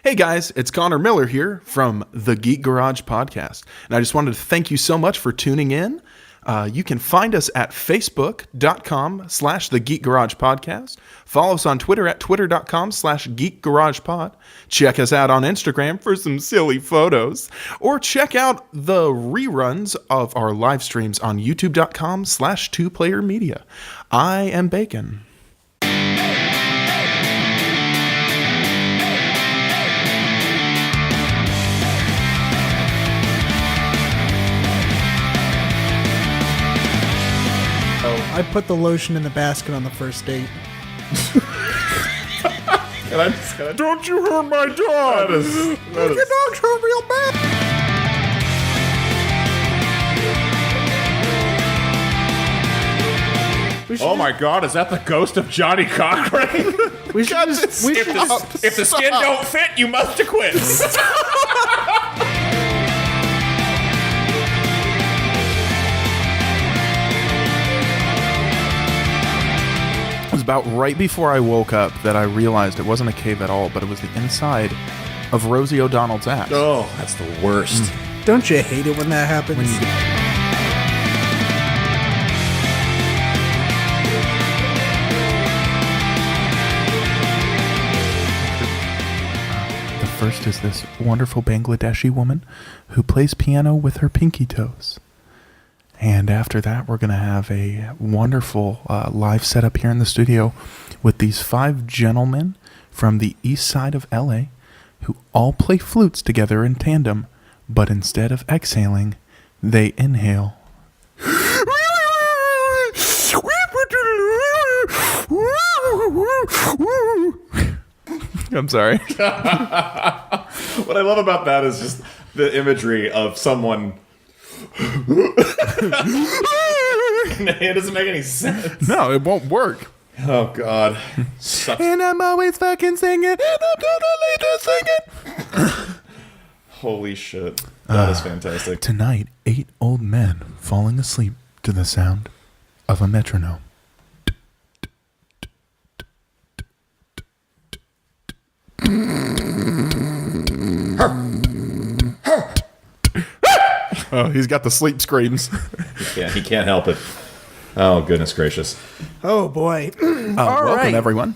Hey guys, it's Connor Miller here from the Geek Garage Podcast, and I just wanted to thank you so much for tuning in. You can find us at facebook.com/the Geek Garage Podcast. Follow us on Twitter at twitter.com/Geek Garage Pod. Check us out on Instagram for some silly photos, or check out the reruns of our live streams on youtube.com/2player media. I am Bacon. I put the lotion in the basket on the first date. Don't you hurt my dog! Your dog's hurt real bad. Oh my God, is that the ghost of Johnny Cochrane? We should If the skin don't fit, you must acquit. It was about right before I woke up that I realized it wasn't a cave at all, but it was the inside of Rosie O'Donnell's ass. Oh, that's the worst. Don't you hate it when that happens? The first is this wonderful Bangladeshi woman who plays piano with her pinky toes. And after that, we're going to have a wonderful live setup here in the studio with these 5 gentlemen from the east side of LA who all play flutes together in tandem, but instead of exhaling, they inhale. I'm sorry. What I love about that is just the imagery of someone. It doesn't make any sense. No, it won't work. Oh God. Sucks. And I'm always fucking singing, and I'm totally just singing. Holy shit. That is fantastic. Tonight, 8 old men falling asleep to the sound of a metronome. Oh, he's got the sleep screams. He can't help it. Oh, goodness gracious. Oh, boy. Welcome, right. everyone.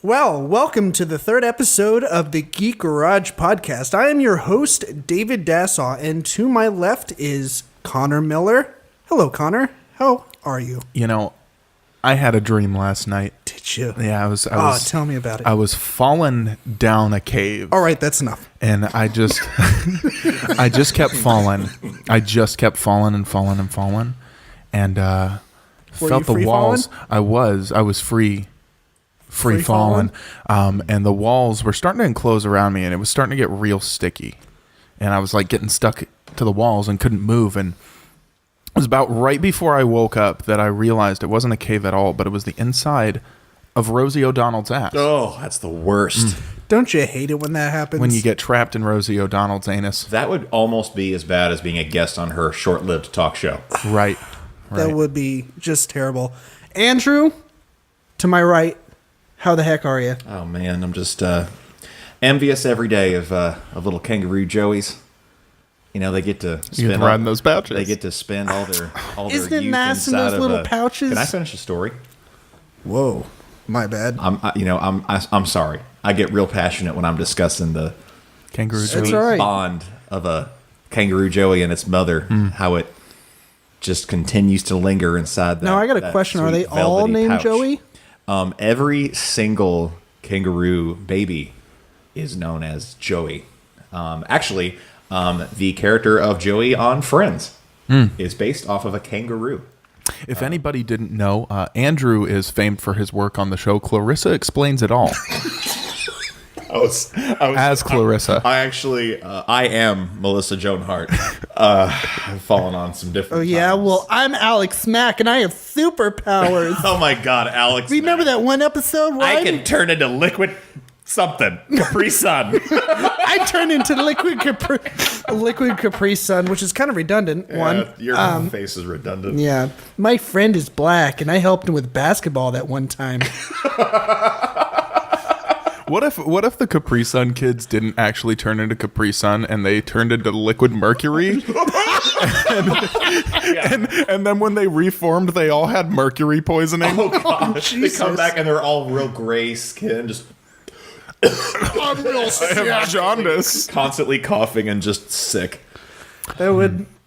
Well, welcome to the 3rd episode of the Geek Garage Podcast. I am your host, David Dassaw, and to my left is Connor Miller. Hello, Connor. How are you? You know, I had a dream last night. Did you? Yeah, I was tell me about it. I was falling down a cave. All right, that's enough. And I just I just kept falling. I just kept falling and falling and falling. And Were felt you the free walls. falling? I was free falling. falling? And the walls were starting to enclose around me, and it was starting to get real sticky. And I was like getting stuck to the walls and couldn't move. And it was about right before I woke up that I realized it wasn't a cave at all, but it was the inside of Rosie O'Donnell's ass. Oh, that's the worst. Don't you hate it when that happens? When you get trapped in Rosie O'Donnell's anus. That would almost be as bad as being a guest on her short-lived talk show. Right. That would be just terrible. Andrew, to my right, how the heck are you? Oh man, I'm just envious every day of little kangaroo joeys. You know, they get to spend ride in those pouches. They get to spend all their Isn't it youth nice in inside those of little pouches? Can I finish the story? Whoa, my bad. I'm sorry. I get real passionate when I'm discussing the Kangaroo That's Joey. all right. bond of a kangaroo joey and its mother. How it just continues to linger inside that. Now, I got a that question. Are sweet they all velvety named pouch. Joey? Every single kangaroo baby is known as Joey. Actually, the character of Joey on Friends is based off of a kangaroo. If anybody didn't know, Andrew is famed for his work on the show Clarissa Explains It All. I was As Clarissa. I am Melissa Joan Hart. I've fallen on some different. Oh, yeah? times. Well, I'm Alex Mack, and I have superpowers. Oh my God, Alex! Remember that one episode where I can turn into liquid something. Capri Sun. I turned into liquid Capri Sun, which is kind of redundant. Your face is redundant. Yeah. My friend is black, and I helped him with basketball that one time. What if the Capri Sun kids didn't actually turn into Capri Sun and they turned into liquid mercury? and then when they reformed, they all had mercury poisoning. Oh god! They come back and they're all real gray skin, just I have jaundice. constantly coughing and just sick.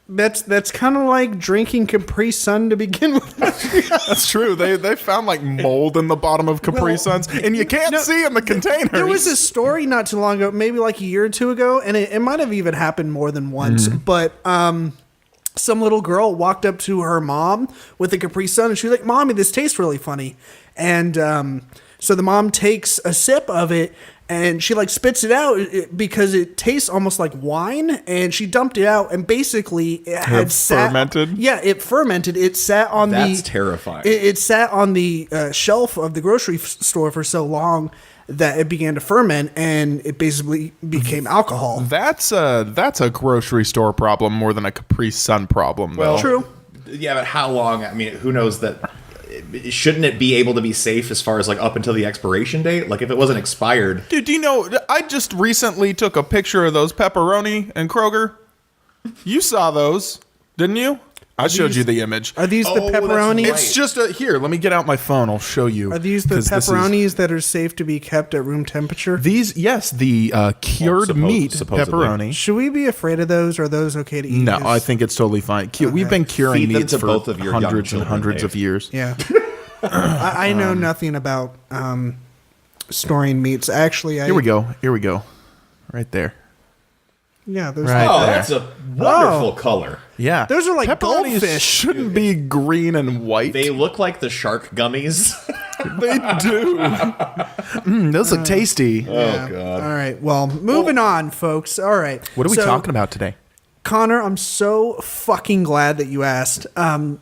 That's kind of like drinking Capri Sun to begin with. That's true. They found like mold in the bottom of Capri Suns, and you can't see in the containers. There was a story not too long ago, maybe like a year or two ago, and it might have even happened more than once. But some little girl walked up to her mom with a Capri Sun, and she was like, "Mommy, this tastes really funny." And so the mom takes a sip of it, and she like spits it out because it tastes almost like wine. And she dumped it out, and basically it had fermented. Yeah, it fermented. It sat on That's terrifying. It sat on the shelf of the grocery store for so long that it began to ferment, and it basically became alcohol. That's a grocery store problem more than a Capri Sun problem. Though. Well, True. Yeah, but how long? I mean, who knows that? Shouldn't it be able to be safe as far as like up until the expiration date? Like if it wasn't expired. Dude, do you know, I just recently took a picture of those pepperoni and Kroger. You saw those, didn't you? I showed you the image. Are these the Oh, that's pepperonis? right. It's just here. Let me get out my phone. I'll show you. Are these the 'Cause this is- pepperonis that are safe to be kept at room temperature? These, yes, the cured meat supposedly. pepperoni. Should we be afraid of those? Or are those okay to eat? No, 'Cause- I think it's totally fine. We've been curing Feed them meats to for both of your young hundreds and children, hundreds Dave. of years. Yeah. I know nothing about storing meats. Actually, Here we go. Here we go. Right there. Yeah, those Right. Oh, there. that's a wonderful color. Yeah. Those are like Pepperonis goldfish. shouldn't be green and white. They look like the shark gummies. They do. Those look tasty. Oh god. All right. Well, moving on, folks. All right. What are we So, talking about today? Connor, I'm so fucking glad that you asked. Oh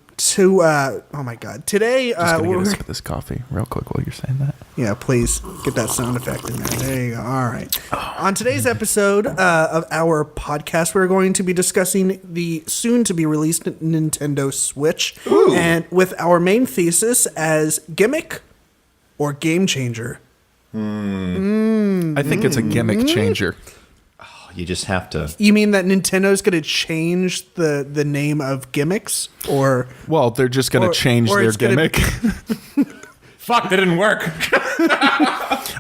my god. Today, Just gonna we're get a sip of this coffee real quick while you're saying that. yeah, please get that sound effect in there. There you go. All right. On today's episode of our podcast, we're going to be discussing the soon-to-be released Nintendo Switch, and with our main thesis as gimmick or game changer. I think it's a gimmick changer. You just have to. You mean that Nintendo's going to change the name of gimmicks, or Well, they're just going Or- to change or their it's gonna- gimmick. Fuck, that didn't work.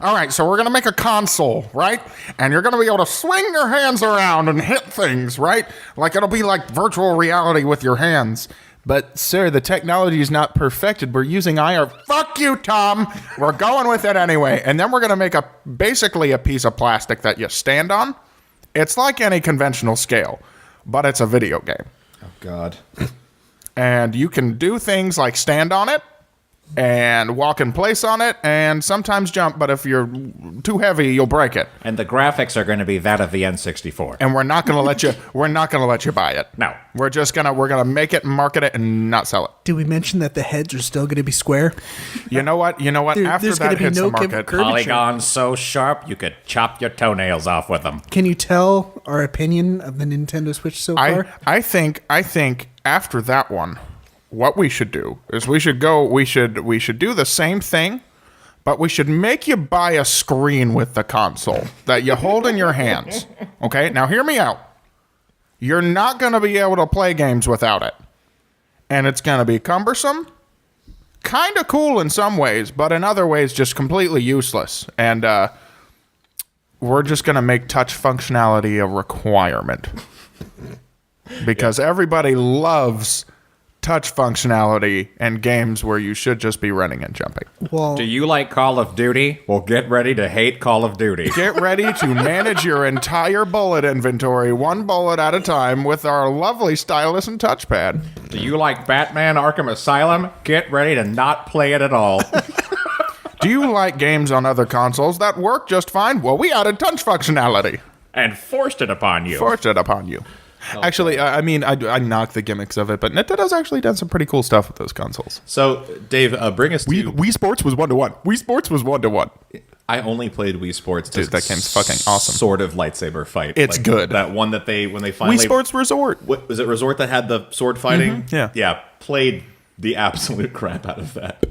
All right, so we're going to make a console, right? And you're going to be able to swing your hands around and hit things, right? Like it'll be like virtual reality with your hands. But, sir, the technology is not perfected. We're using IR. Fuck you, Tom. We're going with it anyway. And then we're going to make basically a piece of plastic that you stand on. It's like any conventional scale, but it's a video game. Oh god. And you can do things like stand on it and walk in place on it and sometimes jump, but if you're too heavy, you'll break it. And the graphics are going to be that of the N64. And we're not going to let you buy it. No. We're going to make it, market it, and not sell it. did we mention that the heads are still going to be square? You know what? After there's that gonna be hits no the market, curvature. Polygons so sharp you could chop your toenails off with them. Can you tell our opinion of the Nintendo Switch so far? I think after that one, what we should do is we should do the same thing, but we should make you buy a screen with the console that you hold in your hands. Okay? Now hear me out. You're not going to be able to play games without it. And it's going to be cumbersome, kind of cool in some ways, but in other ways just completely useless. And we're just going to make touch functionality a requirement. Because everybody loves touch functionality and games where you should just be running and jumping. well, Do you like Call of Duty? Well, get ready to hate Call of Duty. Get ready to manage your entire bullet inventory, one bullet at a time, with our lovely stylus and touchpad. Do you like Batman Arkham Asylum? Get ready to not play it at all. Do you like games on other consoles that work just fine? Well, we added touch functionality. And forced it upon you. Forced it upon you. Actually, I mean, I knock the gimmicks of it, but Nintendo's actually done some pretty cool stuff with those consoles. So, Dave, bring us to. Wii Sports was 1-to-1. Wii Sports was 1-to-1. I only played Wii Sports. Dude, that game's fucking awesome. Sort of lightsaber fight. It's good. That one that when they finally Wii Sports Resort. What was it? Resort that had the sword fighting. Yeah. Yeah. Played the absolute crap out of that.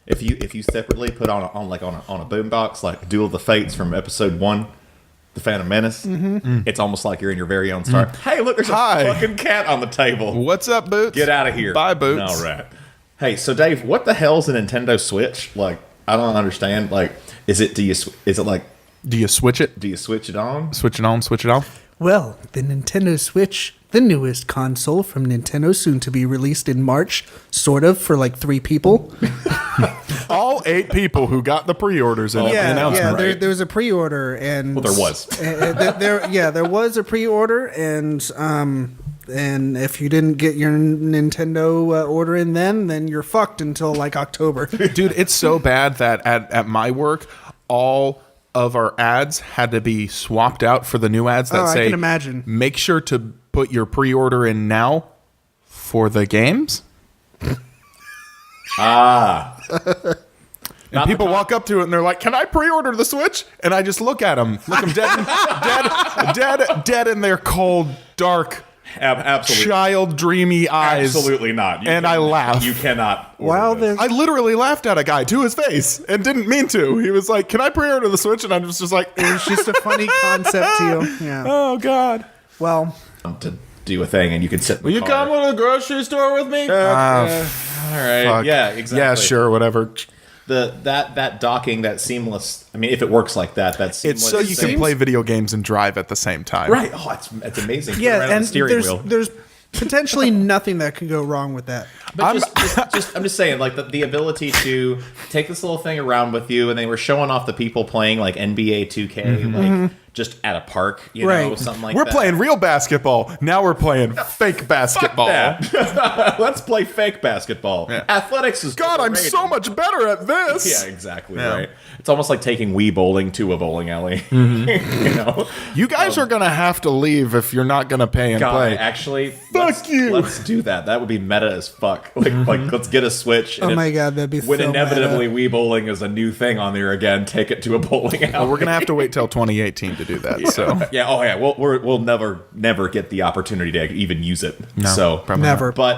If you separately put on a boombox like Duel of the Fates from episode 1, The Phantom Menace, it's almost like you're in your very own Star. Hey, look, there's a fucking cat on the table. What's up, Boots? Get out of here. Bye, Boots. All right. Hey, so Dave, what the hell's a Nintendo Switch? Like, I don't understand. Like, is it like, Do you switch it? do you switch it on? Switch it on, switch it off? Well, the Nintendo Switch, the newest console from Nintendo, soon to be released in March, sort of, for like 3 people. All 8 people who got the pre-orders in the announcement. There was a pre-order, and Well, there was. there was a pre-order, and if you didn't get your Nintendo order in then you're fucked until like October. Dude, it's so bad that at my work, all of our ads had to be swapped out for the new ads that say, I can imagine. Make sure to put your pre-order in now for the games. And people walk up to it and they're like, "Can I pre-order the Switch?" And I just look at them dead in their cold, dark, Absolutely. child dreamy eyes. Absolutely not. I laugh. You cannot. Wow, I literally laughed at a guy to his face and didn't mean to. He was like, "Can I pre-order the Switch?" And I was just like, It was just a funny concept to you. Yeah. "Oh God." Well, to do a thing, and you can sit. Will you come to the grocery store with me? All right. Fuck. Yeah. Exactly. Yeah, sure, whatever. That docking, that seamless. I mean, if it works like that, that's seamless. It's so you can play video games and drive at the same time. Right. Oh, it's amazing. Put it yeah, right on and the steering wheel. there's potentially nothing that could go wrong with that. But I'm just saying, like the ability to take this little thing around with you, and they were showing off the people playing like NBA 2K, like just at a park, you know, Right. something like We're that. playing real basketball. Now we're playing fake basketball. That. Let's play fake basketball. Yeah. Athletics is God, I'm overrated. so much better at this. Yeah, exactly. Yeah. Right. It's almost like taking Wii bowling to a bowling alley. you know. You guys are gonna have to leave if you're not gonna pay and God, play. actually, Fuck you. Let's do that. That would be meta as fuck. Like let's get a Switch. Oh my God, that'd be when so inevitably Wii bowling is a new thing on there again. Take it to a bowling alley. Well, we're gonna have to wait till 2018 to do that. So Yeah. Oh yeah. We'll never get the opportunity to even use it. No, so probably Never. But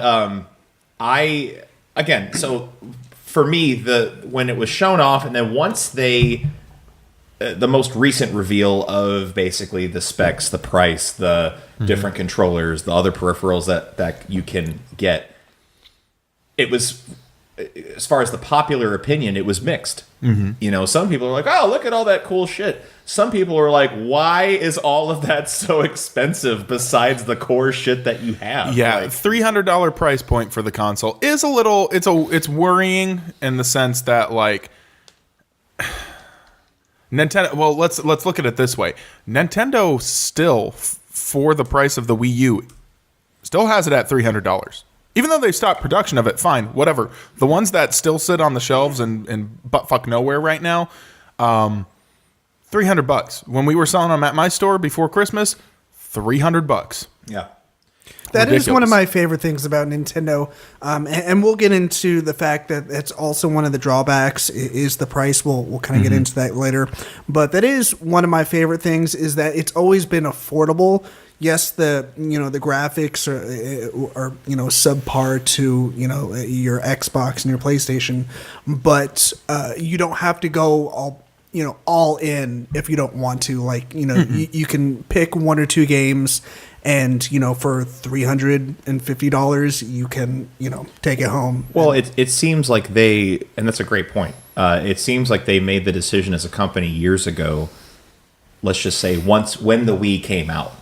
so for me, when it was shown off, and then once they, the most recent reveal of basically the specs, the price, the different controllers, the other peripherals that you can get, it was, as far as the popular opinion, it was mixed. You know, some people are like, "Oh, look at all that cool shit." Some people are like, "Why is all of that so expensive besides the core shit that you have?" yeah, Like, $300 price point for the console is a little. It's worrying in the sense that like Nintendo. Well, let's look at it this way. Nintendo still, for the price of the Wii U, still has it at $300. Even though they stopped production of it, fine, whatever. The ones that still sit on the shelves and buttfuck nowhere right now, $300. When we were selling them at my store before Christmas, $300. yeah. That is one of Ridiculous. my favorite things about Nintendo, and we'll get into the fact that it's also one of the drawbacks is the price. We'll kind of get into that later, but that is one of my favorite things is that it's always been affordable. Yes, the graphics are subpar to your Xbox and your PlayStation, but you don't have to go all in if you don't want to. Like you can pick 1 or 2 games. And for $350, you can take it home. Well, it seems like they, and that's a great point. It seems like they made the decision as a company years ago. Let's just say when the Wii came out,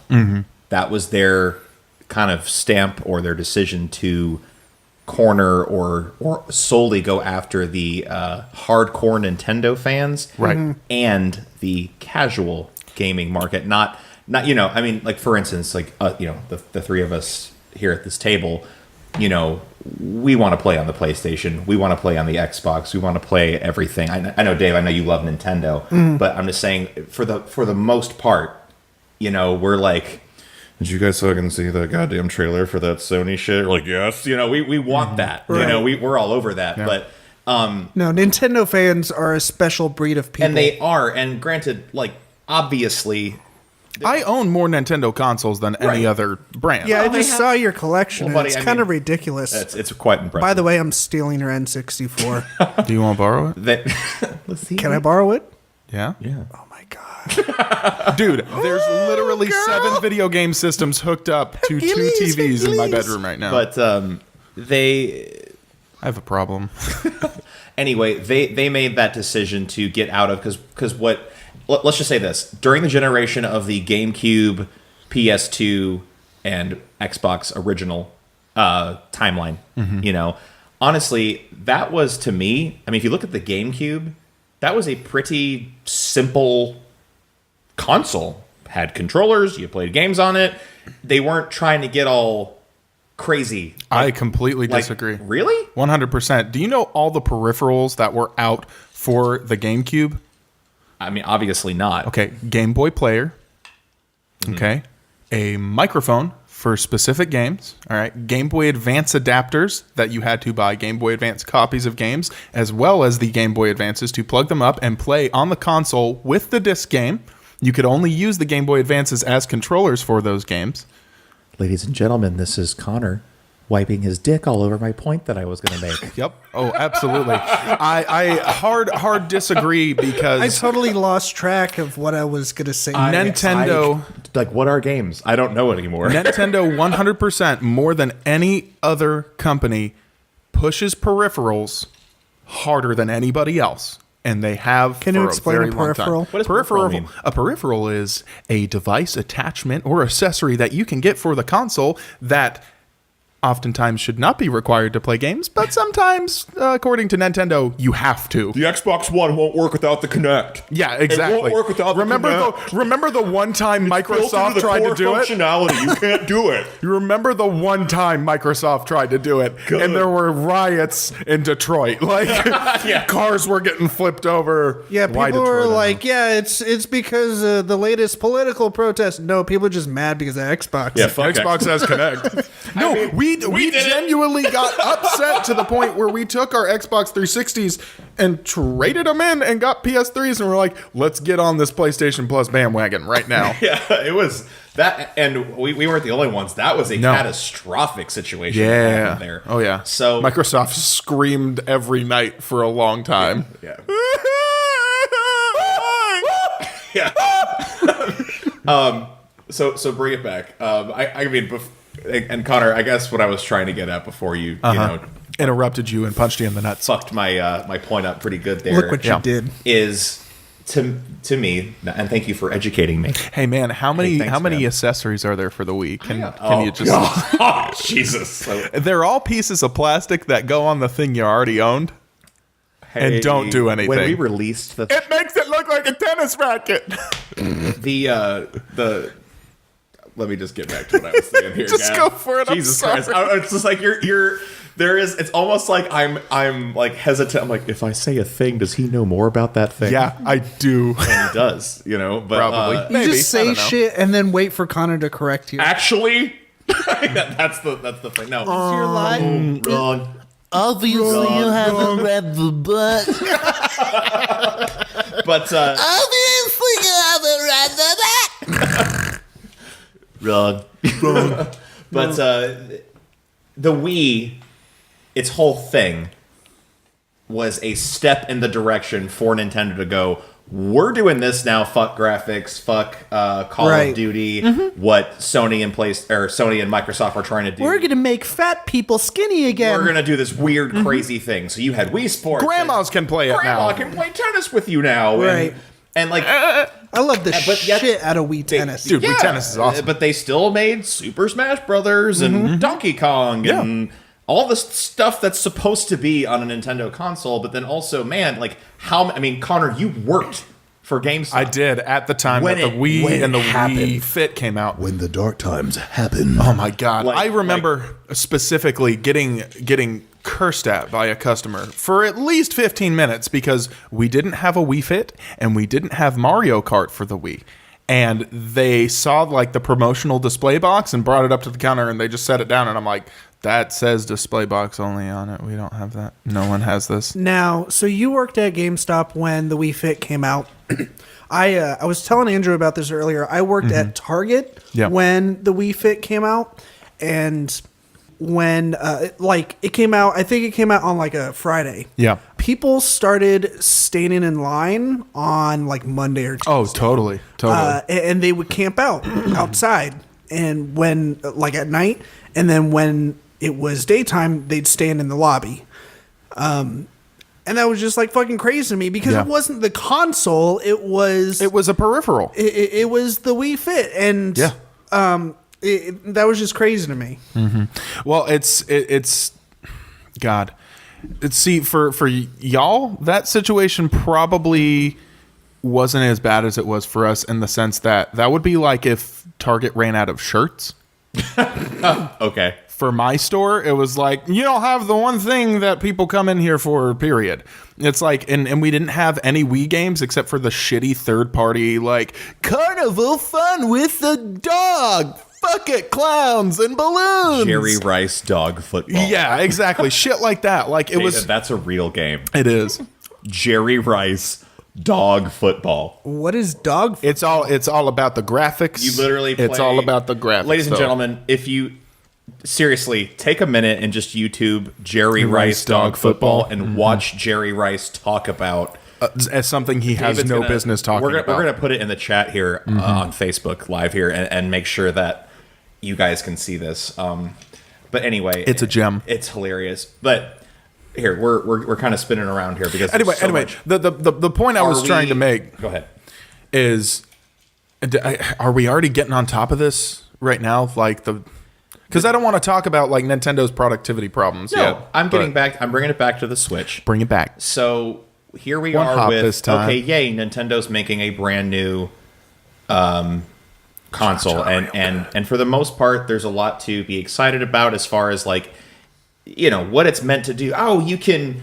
that was their kind of stamp or their decision to corner or solely go after the hardcore Nintendo fans, Right. and the casual gaming market. Not I mean, like, for instance, like the 3 of us here at this table, we want to play on the PlayStation, we want to play on the Xbox, we want to play everything. I know, Dave, I know you love Nintendo, but I'm just saying for the most part, we're like, did you guys fucking see that goddamn trailer for that Sony shit? We're like, yes, we want that. Right. We're all over that, but No, Nintendo fans are a special breed of people. and they are, and granted, like, obviously, I own more Nintendo consoles than any Right. other brand. Yeah, I they just have- saw your collection. Well, buddy, and it's I kind of mean, ridiculous. It's quite impressive. By the way, I'm stealing your N64. Do you want to borrow it? Let's see. Can I borrow it? Yeah. Yeah. Oh my god. Dude, there's literally 7 video game systems hooked up to 2 Hercules, TVs in my Hercules. bedroom right now. But they I have a problem. anyway, they made that decision to get out of because let's just say this, during the generation of the GameCube, PS2, and Xbox original timeline, honestly, that was, to me, I mean, if you look at the GameCube, that was a pretty simple console. Had controllers, you played games on it. They weren't trying to get all crazy. I completely Like, disagree. really? 100%. Do you know all the peripherals that were out for the GameCube? I mean, obviously not. Okay, Game Boy player. Okay, a microphone for specific games. All right, Game Boy Advance adapters that you had to buy Game Boy Advance copies of games, as well as the Game Boy Advances to plug them up and play on the console with the disc game. You could only use the Game Boy Advances as controllers for those games. Ladies and gentlemen, this is Connor wiping his dick all over my point that I was going to make. Yep. Oh, absolutely. I hard disagree I because totally lost track of what I was gonna say. Nintendo. Like, what are games? I don't know anymore. Nintendo 100% more than any other company pushes peripherals harder than anybody else. And they have Can for you explain very a long time. peripheral? What does peripheral mean? A peripheral is a device attachment or accessory that you can get for the console that oftentimes should not be required to play games, but sometimes, according to Nintendo, you have to. The Xbox One won't work without the Kinect. Yeah, exactly. It won't work without the Kinect. Remember the one time Built Microsoft into the tried core to do it? functionality. You can't do it. You remember the one time Microsoft tried to do it, Good. and there were riots in Detroit. Like cars were getting flipped over. Yeah, Why people Detroit, I were don't like, "Yeah, it's because the latest political protest." No, people are just mad because of Xbox. Yeah, know. fuck Xbox has Connect. No, we did it. genuinely got upset to the point where we took our Xbox 360s and traded them in and got PS3s, and we're like, let's get on this PlayStation Plus bandwagon right now. Yeah, it was that, and we weren't the only ones. That was a No. catastrophic situation. that Yeah. happened there. Oh yeah. So Microsoft screamed every night for a long time. yeah, so bring it back. I mean, and Connor, I guess what I was trying to get at before you Interrupted you and punched you in the nuts. fucked my point up pretty good there. Look what Yeah. you did. is to me, and thank you for educating me. Hey man, how many thanks, how many man. accessories are there for the Wii? Can you just? Oh, Jesus. So, They're all pieces of plastic that go on the thing you already owned. And don't do anything. When we released the It makes it look like a tennis racket. the let me just get back to what I was saying here. Just Gab. go for it, I'm Jesus sorry. Christ! It's just like you're. There is. It's almost like I'm like hesitant. I'm like, if I say a thing, does he know more about that thing? Yeah, I do. And he does. But Probably. You Maybe. just I say don't know. shit and then wait for Connor to correct you. actually, that's the thing. No, Your lie. wrong. Obviously, you haven't read the book. But Obviously, you haven't read the book. wrong. But the Wii, its whole thing was a step in the direction for Nintendo to go, we're doing this now, fuck graphics, fuck Call Right. of Duty, what Sony and Microsoft are trying to do. We're gonna make fat people skinny again. We're gonna do this weird, crazy thing. So you had Wii Sports. Grandmas can play it Grandma now. can play tennis with you now. Right. And like, I love the but yet shit out of Wii Tennis. Dude, Wii Tennis is awesome. But they still made Super Smash Brothers and Donkey Kong and all the stuff that's supposed to be on a Nintendo console. But then also, man, like Connor, you worked for GameStop. I did at the time When that the it- Wii when and the it happened. Wii Fit came out. When the dark times happen. Oh my god! Like- I remember specifically getting cursed at by a customer for at least 15 minutes because we didn't have a Wii Fit and we didn't have Mario Kart for the Wii. and they saw like the promotional display box and brought it up to the counter, and they just set it down, and I'm like, that says display box only on it. We don't have that. No one has this. Now, so you worked at GameStop when the Wii Fit came out. I was telling Andrew about this earlier. I worked at Target when the Wii Fit came out, and when it came out, I think it came out on like a Friday. Yeah. People started standing in line on like Monday or Tuesday. Oh, totally. And they would camp out outside, and when like at night, and then when it was daytime, they'd stand in the lobby. And that was just like fucking crazy to me because it wasn't the console; it was a peripheral. It was the Wii Fit, and that was just crazy to me. Well, it's God. See, for y'all, that situation probably wasn't as bad as it was for us in the sense that would be like if Target ran out of shirts. Okay. For my store, it was like, you don't have the one thing that people come in here for, period. It's like, and we didn't have any Wii games except for the shitty third party, like, carnival fun with the dog. Fuck it, clowns and balloons. Jerry Rice dog football. Yeah, exactly. Shit like that. Like, it was. That's a real game. It is. Jerry Rice dog football. What is dog? It's all about the graphics. You literally play, it's all about the graphics. Ladies and though. gentlemen, if you seriously take a minute and just YouTube Jerry Rice dog football and watch Jerry Rice talk about as something he has David's no gonna- business talking about. We're going to put it in the chat here on Facebook Live here and make sure that you guys can see this. But anyway, It's a gem. It's hilarious. But here we're kind of spinning around here because Anyway, there's so much. the point I was trying to make Go ahead. is, are we already getting on top of this right now? Like because I don't want to talk about like Nintendo's productivity problems. No, yet, I'm but getting back. I'm bringing it back to the Switch. Bring it back. So here we One are hop with this time. okay, yay! Nintendo's making a brand new console, and for the most part, there's a lot to be excited about as far as like what it's meant to do. Oh, you can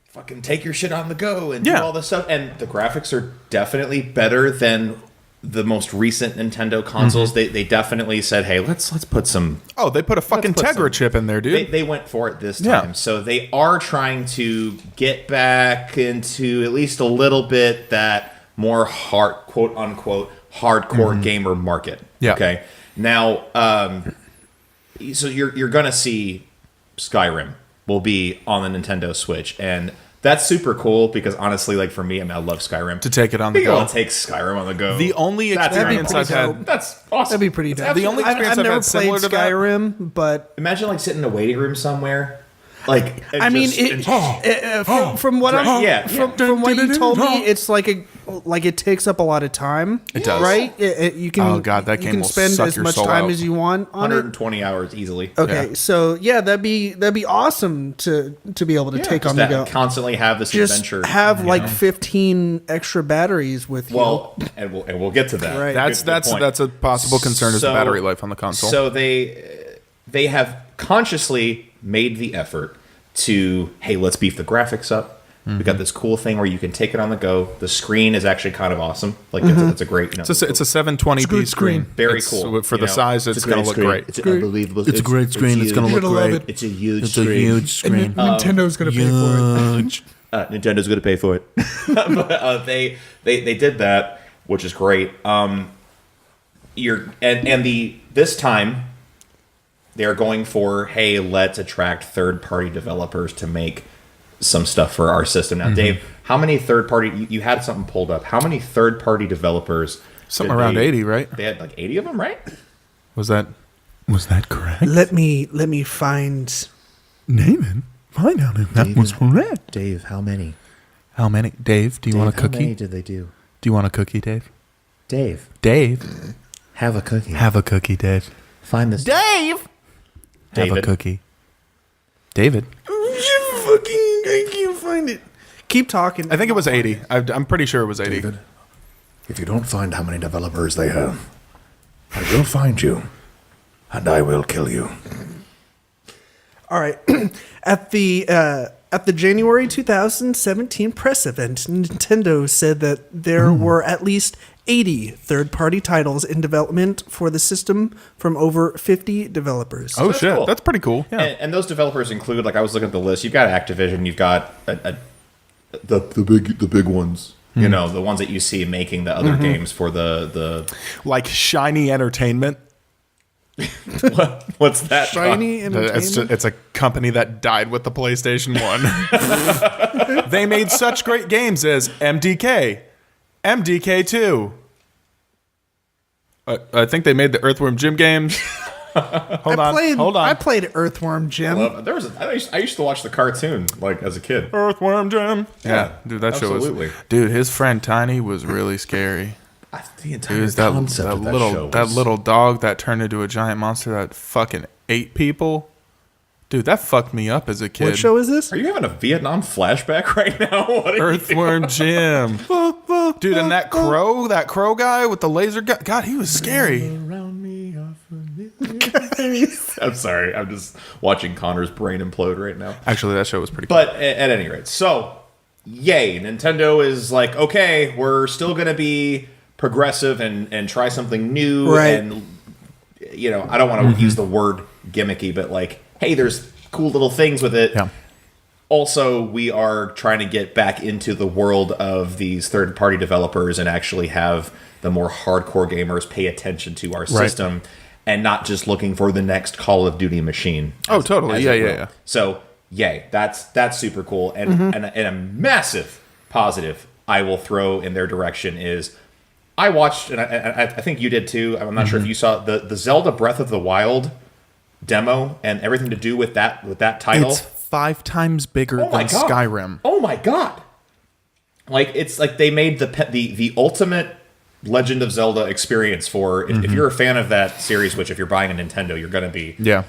fucking take your shit on the go and do all this stuff, and the graphics are definitely better than the most recent Nintendo consoles. They definitely said, hey, let's put some. Oh, they put a fucking Let's put Tegra some- chip in there, dude. They went for it this Yeah. time. So they are trying to get back into at least a little bit that more quote unquote hardcore gamer market. Yeah. Okay. Now, so you're gonna see Skyrim will be on the Nintendo Switch, and that's super cool because honestly, like for me, I love Skyrim. To take it on the Being go. able to take Skyrim on the go. The only That's experience pretty I've dope. had. That's awesome. That'd be pretty dope. The only experience I've never had similar played to that- Skyrim, but Imagine like sitting in a waiting room somewhere. Like I mean, from what I'm Yeah, from what you told me, it's like it takes up a lot of time. It does. right? You can. Oh, God, that you game can will spend suck as your much soul time out. as you want on it. 120 hours easily. Okay, Yeah. so yeah, that'd be awesome to be able to take Just on the that go. constantly have this Just adventure. have like 15 extra batteries with you. well, and we'll get to that. Right. That's point. that's a possible concern is the So- battery life on the console. So they have consciously made the effort to, hey, let's beef the graphics up. We got this cool thing where you can take it on the go. The screen is actually kind of awesome. Like it's a great. it's a 720p screen. Very It's- cool, For you the know. size, it's going to look great. It's unbelievable. It's a great screen. It's going to You're look gonna love great. it. It's a huge It's a screen. huge screen. Nintendo's gonna pay for it. Huge. Nintendo's going to pay for it. But they did that, which is great. This time they are going for, hey, let's attract third-party developers to make some stuff for our system. Now, Dave, how many third-party? You had something pulled up. How many third-party developers? Something did around they- 80, right? They had like 80 of them, right? Was that correct? Let me find. David, find out if that was correct. Dave, how many? How many? Dave, do you want a How many cookie? did they do? Do you want a cookie, Dave? Dave, Dave, have a cookie. have a cookie, Dave. Find this. Dave, have a David. cookie. David, I can't find it. Keep talking. I think it was 80. I'm pretty sure it was 80. David, if you don't find how many developers they have, I will find you, and I will kill you. All right. At the January 2017 press event, Nintendo said that there were at least 80 third-party titles in development for the system from over 50 developers. Oh that's shit, cool. that's pretty cool. Yeah. And those developers include, like, I was looking at the list. You've got Activision. You've got the big ones. You know, the ones that you see making the other games for the Like Shiny Entertainment. what's that? Shiny Entertainment. It's a company that died with the PlayStation 1. They made such great games as MDK, MDK2. I think they made the Earthworm Jim games. Hold on. I played Earthworm Jim. I used to watch the cartoon, like, as a kid. Earthworm Jim. Yeah, dude, that absolutely. show was... Dude, his friend Tiny was really scary. The It entire was that concept of that show was... little dog that turned into a giant monster that fucking ate people. Dude, that fucked me up as a kid. What show is this? Are you having a Vietnam flashback right now? What are you Earthworm Jim. Dude, and that crow guy with the laser gun. God, he was scary. I'm sorry. I'm just watching Connor's brain implode right now. Actually, that show was pretty cool. But at any rate, so, yay. Nintendo is like, okay, we're still going to be progressive and try something new. Right. And, you know, I don't want to use the word gimmicky, but like, hey, there's cool little things with it. Yeah. Also, we are trying to get back into the world of these third-party developers and actually have the more hardcore gamers pay attention to our system and not just looking for the next Call of Duty machine. Oh, totally. Yeah, it will. yeah. So, yay, that's super cool. And, and a massive positive I will throw in their direction is I watched, and I think you did too, I'm not sure if you saw the Zelda Breath of the Wild demo and everything to do with that title. It's 5 times bigger than God. Skyrim. Oh my god! Like, it's like they made the ultimate Legend of Zelda experience for if you're a fan of that series, which if you're buying a Nintendo, you're going to be. Yeah.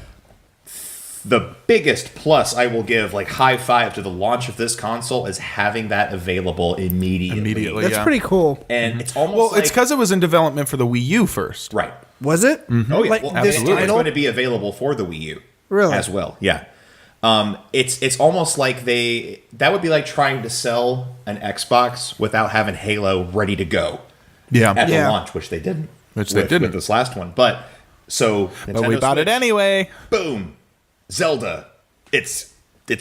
The biggest plus I will give, like, high five to the launch of this console is having that available immediately. That's pretty cool. And it's almost Well, like, it's because it was in development for the Wii U first. right. Was it? Oh yeah, Like well, this it's title? going to be available for the Wii U, Really? as well. Yeah, it's almost like that would be like trying to sell an Xbox without having Halo ready to go Yeah. at Yeah. the launch, which they didn't. Which they didn't. with this last one. But so, But we Nintendo bought it Switch, anyway. Boom, Zelda. It's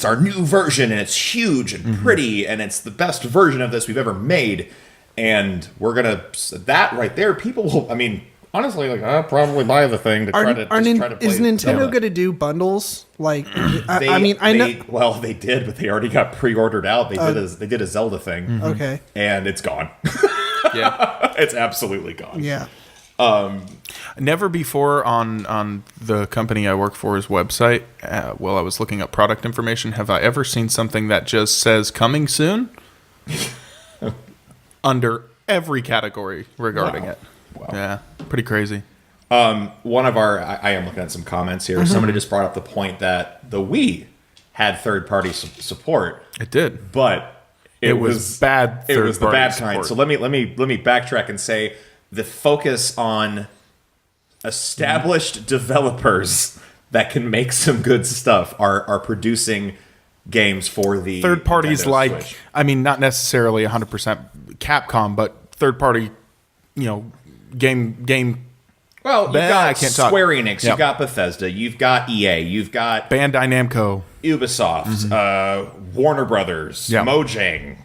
our new version, and it's huge and pretty, and it's the best version of this we've ever made. And we're gonna that right there. People will. I mean, honestly, like, I'll probably buy the thing to try to play. Is Nintendo Zelda. going to do bundles? Like, They- I know. Well, they did, but they already got pre-ordered out. They did a Zelda thing, Okay. and it's gone. Yeah. It's absolutely gone. Yeah. Never before on the company I work for's website, while I was looking up product information, have I ever seen something that just says coming soon under every category regarding Wow. it. Wow. Yeah, pretty crazy. One of I am looking at some comments here. Somebody just brought up the point that the Wii had third-party support, It did. but It was bad It was the third-party bad kind. support. So let me backtrack and say the focus on established developers that can make some good stuff are producing games for the Third parties Nintendo like, Switch. I mean, not necessarily 100% Capcom, but third party, game Well, you've I got can't talk. Square Enix, Yep. you've got Bethesda, you've got EA, you've got Bandai Namco. Ubisoft, Warner Brothers, Yeah. Mojang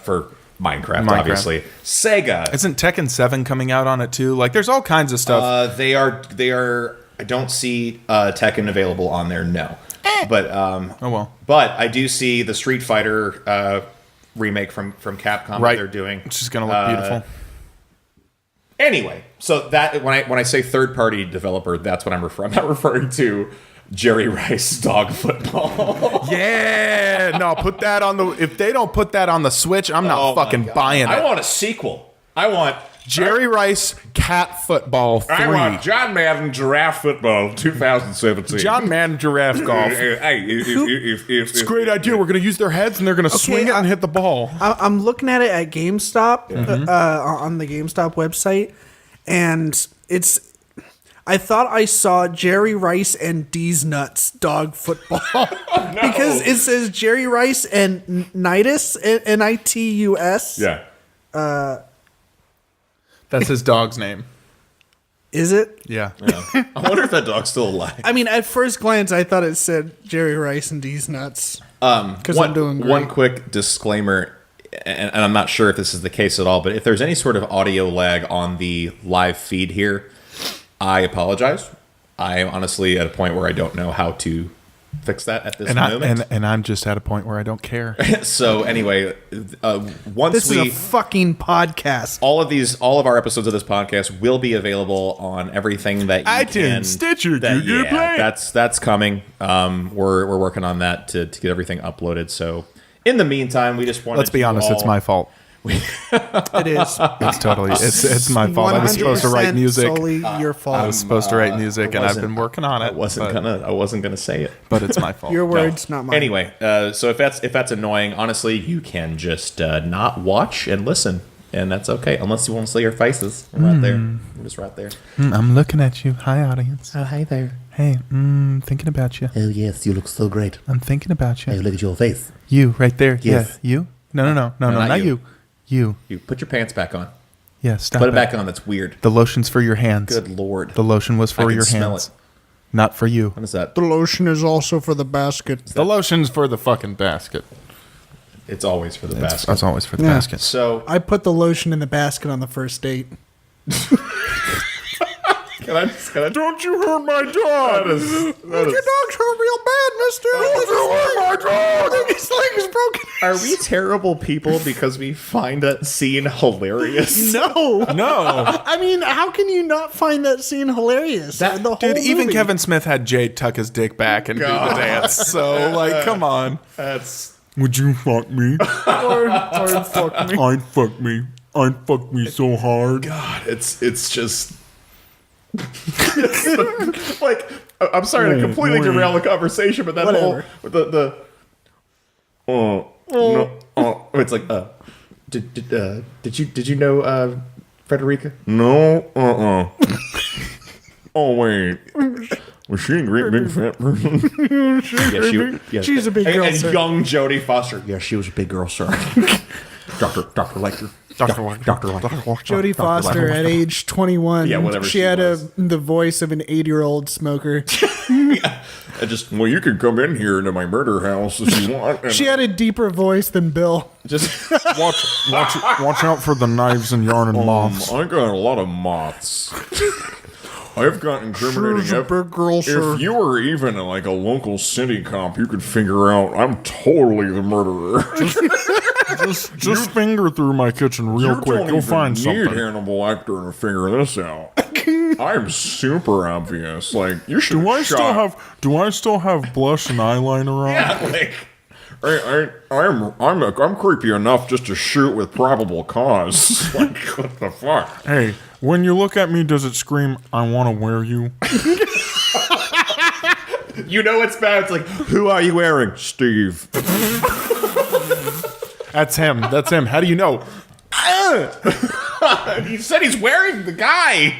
for Minecraft, obviously. Sega. Isn't Tekken 7 coming out on it too? Like, there's all kinds of stuff. They are. I don't see Tekken available on there. No, but oh well. But I do see the Street Fighter remake from Capcom that Right. they're doing. Which is going to look beautiful. Anyway, so that when I say third party developer, that's what I'm referring. I'm not referring to Jerry Rice dog football. Yeah, no, put that on the. If they don't put that on the Switch, I'm not Oh my fucking God. buying it. I want a sequel. I want Jerry Rice Cat Football 3. I want John Madden Giraffe Football 2017. John Madden Giraffe Golf. Hey, if It's a great idea. We're going to use their heads and they're going to swing it and hit the ball. I'm looking at it at GameStop on the GameStop website, and it's. I thought I saw Jerry Rice and D's Nuts dog football because it says Jerry Rice and Nitus, Nitus. Yeah. That's his dog's name. Is it? Yeah. I wonder if that dog's still alive. I mean, at first glance, I thought it said Jerry Rice and D's nuts. Because I'm doing great. One quick disclaimer, and I'm not sure if this is the case at all, but if there's any sort of audio lag on the live feed here, I apologize. I am honestly at a point where I don't know how to fix that at this moment. And I'm just at a point where I don't care. So anyway, once This is a fucking podcast. all of our episodes of this podcast will be available on everything that you iTunes, can. Stitcher, Google Play. That's coming. We're working on that to get everything uploaded. So in the meantime, we just wanted. Let's be honest, it's my fault. It is. It's totally it's my fault. I was supposed to write 100% music. Solely your fault. I was supposed to write music, and I've been working on it. I wasn't gonna say it. But it's my fault. Your words, not mine. Anyway, so if that's annoying, honestly, you can just not watch and listen, and that's okay. Unless you want to see our faces, we're right there. We're just right there. I'm looking at you. Hi, audience. Oh, hi there. Hey, thinking about you. Oh, yes, you look so great. I'm thinking about Hey, you. look at your face. You, right there. Yes. Yeah, you? No, not you. you. You. You put your pants back on. Yeah, stop Put it back on. That's weird. The lotion's for your hands. Good lord. The lotion was I for can your smell hands. it. Not for you. What is that? The lotion is also for the basket. The lotion's for the fucking basket. It's always for the basket. That's always for the Yeah. basket. So I put the lotion in the basket on the first date. can I Don't you hurt my dog! Your dog's hurt real bad, mister. Don't you hurt my dog! I think his leg is broken. Are we terrible people because we find that scene hilarious? No. No. I mean, how can you not find that scene hilarious? The whole Dude, even movie. Kevin Smith had Jade tuck his dick back and do the dance. So, like, come on. That's Would you fuck me? Or fuck me. I'd fuck me. I'd fuck me so hard. God. It's just like I'm sorry to completely derail the conversation, but that Whatever. whole the it's like did you know Frederica? No, Oh, wait. Was she a great big fat person? She's a big girl, and sir. young Jodie Foster. Yeah, she was a big girl, sir. Dr. Lecter. Dr. Jodie Foster at age 21. Yeah, whatever She she had was. the voice of an 8-year-old smoker. Well, you can come in here into my murder house if you want. She had a deeper voice than Bill. Just Watch out for the knives and yarn and moths. I got a lot of moths. I've got incriminating She's a big girl, sir. If you were even like a local city cop, you could figure out I'm totally the murderer. Just finger through my kitchen real quick. Don't You'll even find need something. Hannibal Lecter to figure this out. I'm super obvious. Like you should. Do I still have blush and eyeliner on? I'm creepy enough just to shoot with probable cause. Like what the fuck? Hey, when you look at me, does it scream, I want to wear you? you know it's bad. It's like, who are you wearing? Steve. That's him. That's him. How do you know? He said he's wearing the guy.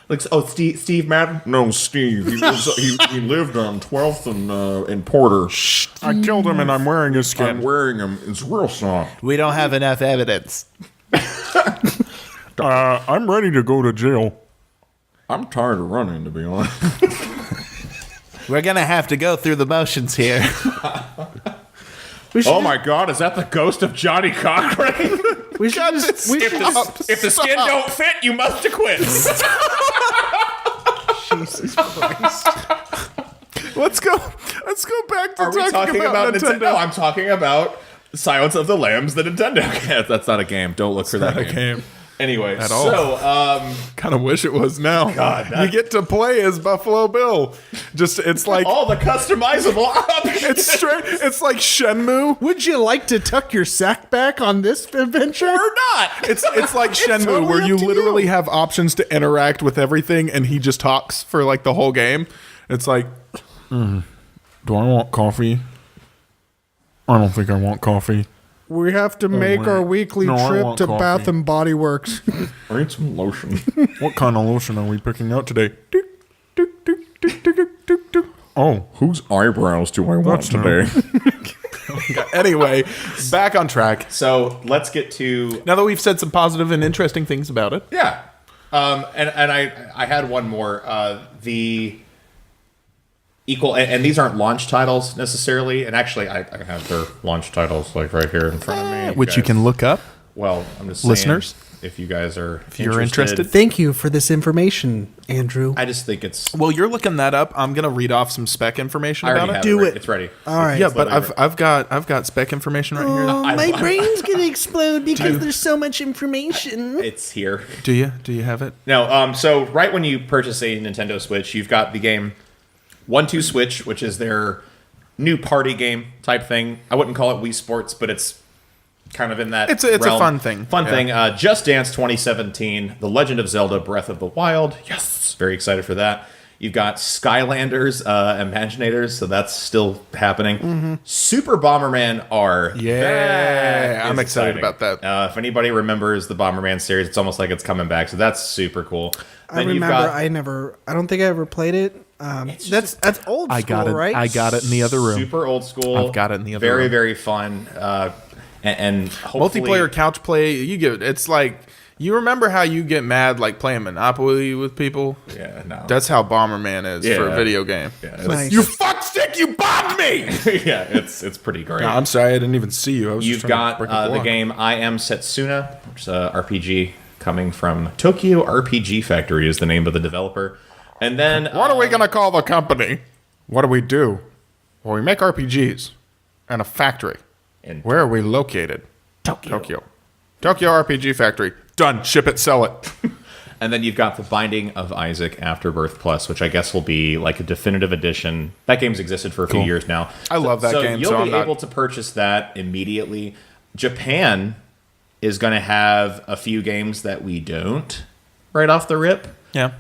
Like, oh, Steve Madden? No, Steve. He lived on 12th and in Porter. I killed him and I'm wearing his I'm skin. wearing him. It's real soft. We don't have enough evidence. I'm ready to go to jail. I'm tired of running, to be honest. We're going to have to go through the motions here. Oh my God, is that the ghost of Johnny Cochran? We should just, we should just, If the skin don't fit, you must acquit. Jesus Christ. Let's go back to Are we talking about Nintendo? No, I'm talking about Silence of the Lambs, the Nintendo game. That's not a game. Don't look for that Not a game. Anyway, At all. so Kind of wish it was now. God, you get to play as Buffalo Bill. Just it's like all the customizable options. it's straight. It's like Shenmue. Would you like to tuck your sack back on this adventure? or not. It's like Shenmue totally where up you to literally you. have options to interact with everything, and he just talks for like the whole game. It's like, Do I want coffee? I don't think I want coffee. We have to make wait. our weekly No, I trip want to coffee. Bath and Body Works. I need some lotion. What kind of lotion are we picking out today? Oh, Whose eyebrows do I want That's new. today? Anyway, back on track. So let's get to Now that we've said some positive and interesting things about it. yeah. And I had one more. The equal and these aren't launch titles necessarily. And actually, I have their launch titles like right here in front of me, Which you can look up. Well, I'm just saying, Listeners? if you guys are If you're interested. Thank you for this information, Andrew. I just think it's. Well, you're looking that up. I'm gonna read off some spec information I about already it. have Do it. it. It's ready. All right. Yeah, but I've got spec information right here. Oh, my brain's gonna explode because there's so much information. It's here. Do you have it? No. So right when you purchase a Nintendo Switch, you've got the game 1-2 Switch, which is their new party game type thing. I wouldn't call it Wii Sports, but it's kind of in that. It's a realm. fun thing. Fun Yeah. thing. Just Dance 2017, The Legend of Zelda: Breath of the Wild. Yes, very excited for that. You've got Skylanders, Imaginators, so that's still happening. Super Bomberman R. Yeah, That I'm is excited exciting. about that. If anybody remembers the Bomberman series, it's almost like it's coming back, so that's super cool. I remember. I don't think I ever played it. That's old school, I got it. right? I got it in the other room. Super old school. I've got it in the other very, room. very fun. And hopefully, Multiplayer couch play. You get it's like you remember how you get mad like playing Monopoly with people. Yeah, no. That's how Bomberman is for a Yeah. video game. Yeah, it's, Nice. You fuckstick! You bombed me! yeah, it's pretty great. No, I'm sorry, I didn't even see you. I was You've just trying got to break a the block. game I Am Setsuna, which is a RPG coming from Tokyo RPG Factory is the name of the developer. And then What are we gonna call the company? What do we do? Well, we make RPGs and a factory. in Where are we located? Tokyo. Tokyo RPG Factory. Done. Ship it. Sell it. And then you've got The Binding of Isaac Afterbirth Plus, which I guess will be like a definitive edition. That game's existed for a few years now. I love that game, You'll so be I'm not- able to purchase that immediately. Japan is going to have a few games that we don't right off the rip. Yeah.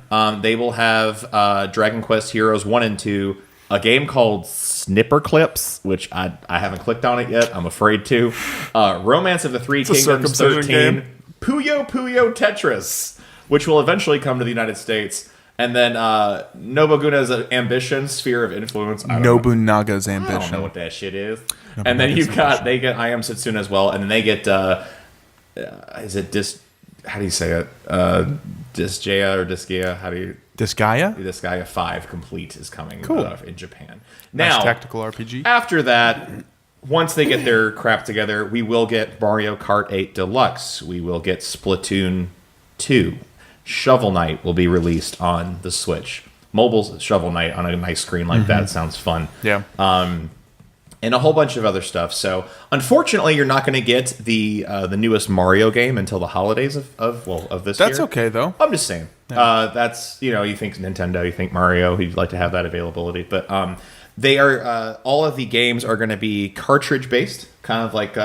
They will have Dragon Quest Heroes 1 and 2, a game called Snipper Clips, which I haven't clicked on it yet. I'm afraid to. Romance of the Three a Kingdoms circumcision 13. game. Puyo Puyo Tetris, which will eventually come to the United States. And then Nobunaga's Ambition, Sphere of Influence. I don't know. Nobunaga's I don't know ambition. what that shit is. And then you've got, they get I Am Setsuna as well. And then they get, is it how do you say it? Disgaea or Disgaea? How do you? Disgaea? Disgaea 5 Complete is coming Cool. In Japan. Nice Now, tactical RPG. after that, once they get their crap together, we will get Mario Kart 8 Deluxe. We will get Splatoon 2. Shovel Knight will be released on the Switch. Mobile Shovel Knight on a nice screen like that sounds fun. Yeah. And a whole bunch of other stuff. So, unfortunately, you're not going to get the newest Mario game until the holidays of this year. That's okay, though. I'm just saying. That's, you think Nintendo, you think Mario, you'd like to have that availability. But they are, all of the games are going to be cartridge based, kind of like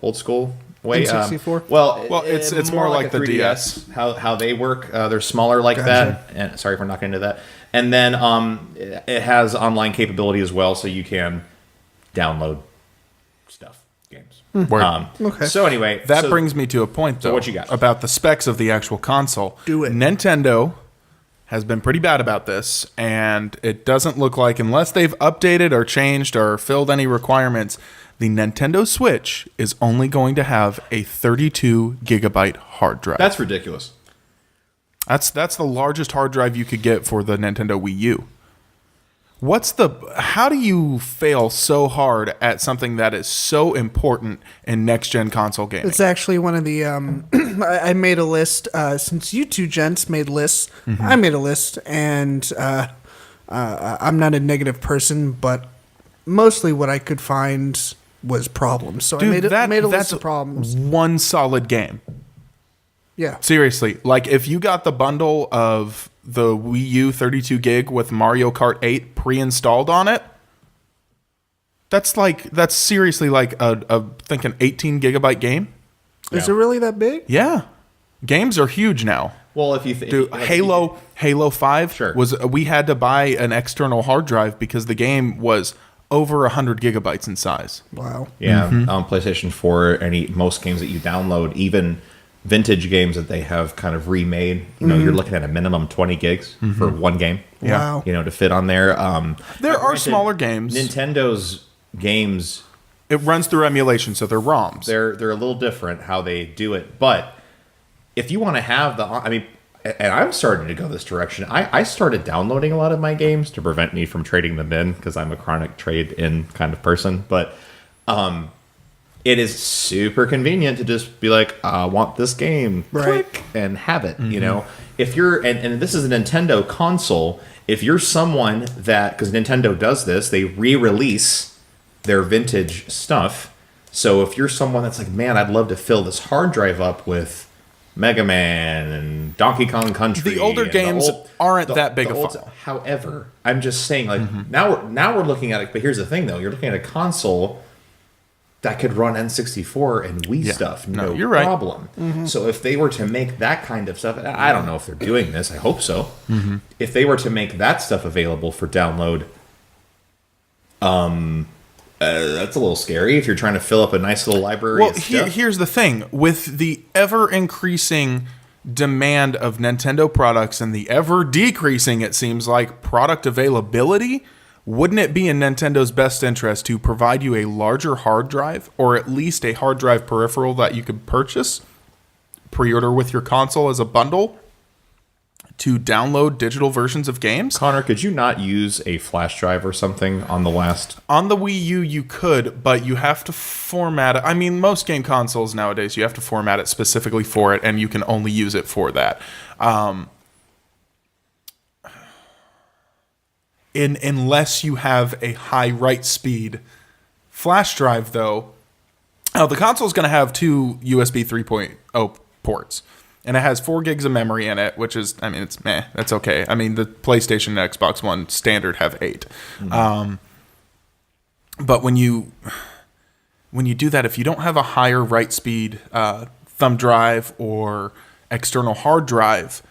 old school way. N64? Well, it's more like the 3DS, DS. How they work. They're smaller like that. And sorry for not getting into that. And then it has online capability as well, so you can download stuff, games. Word. Okay. So anyway, That brings me to a point, though, what you got? about the specs of the actual console. Do it. Nintendo has been pretty bad about this, and it doesn't look like, unless they've updated or changed or filled any requirements, the Nintendo Switch is only going to have a 32 gigabyte hard drive. That's ridiculous. That's the largest hard drive you could get for the Nintendo Wii U. How do you fail so hard at something that is so important in next gen console gaming? It's actually one of the. I made a list since you two gents made lists. I made a list, and I'm not a negative person, but mostly what I could find was problems. So I made a list of problems. One solid game. Yeah. Seriously, like if you got the bundle of the Wii U 32 gig with Mario Kart 8 pre-installed on it, that's seriously like a think an 18 gigabyte game. Is it really that big? Yeah, games are huge now. Well, if you Dude, Halo 5 Sure. we had to buy an external hard drive because the game was over 100 gigabytes in size. Wow. yeah, on PlayStation 4, most games that you download, even vintage games that they have kind of remade, you're looking at a minimum 20 gigs for one game. Wow. To fit on there. There are Granted, smaller games. Nintendo's games It runs through emulation, so they're ROMs. They're a little different how they do it, but if you want to have and I'm starting to go this direction. I started downloading a lot of my games to prevent me from trading them in because I'm a chronic trade-in kind of person. But it is super convenient to just be like, I want this game, click, and have it. You know, if you're and this is a Nintendo console. If you're someone that, because Nintendo does this, they re-release their vintage stuff. So if you're someone that's like, man, I'd love to fill this hard drive up with Mega Man and Donkey Kong Country. The older games aren't that big a file. However, I'm just saying, like, now we're looking at it. But here's the thing, though: you're looking at a console that could run N64 and Wii stuff, no you're right. problem. So if they were to make that kind of stuff, I don't know if they're doing this. I hope so. If they were to make that stuff available for download, that's a little scary if you're trying to fill up a nice little library. Well, here's the thing. With the ever-increasing demand of Nintendo products and the ever-decreasing, it seems like, product availability, wouldn't it be in Nintendo's best interest to provide you a larger hard drive, or at least a hard drive peripheral that you could purchase, pre-order with your console as a bundle, to download digital versions of games? Connor, could you not use a flash drive or something on the last? On the Wii U, you could, but you have to format it. I mean, most game consoles nowadays, you have to format it specifically for it, and you can only use it for that. Unless you have a high write speed flash drive, though, the console is going to have two USB 3.0 ports. And it has 4 gigs of memory in it, which is, I mean, it's meh. That's okay. I mean, the PlayStation and Xbox One standard have 8. But when you do that, if you don't have a higher write speed thumb drive or external hard drive,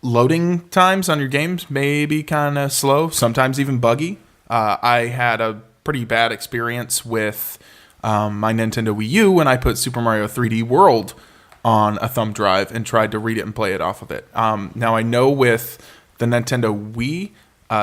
loading times on your games may be kind of slow, sometimes even buggy. I had a pretty bad experience with my Nintendo Wii U when I put Super Mario 3D World on a thumb drive and tried to read it and play it off of it. Now, I know with the Nintendo Wii,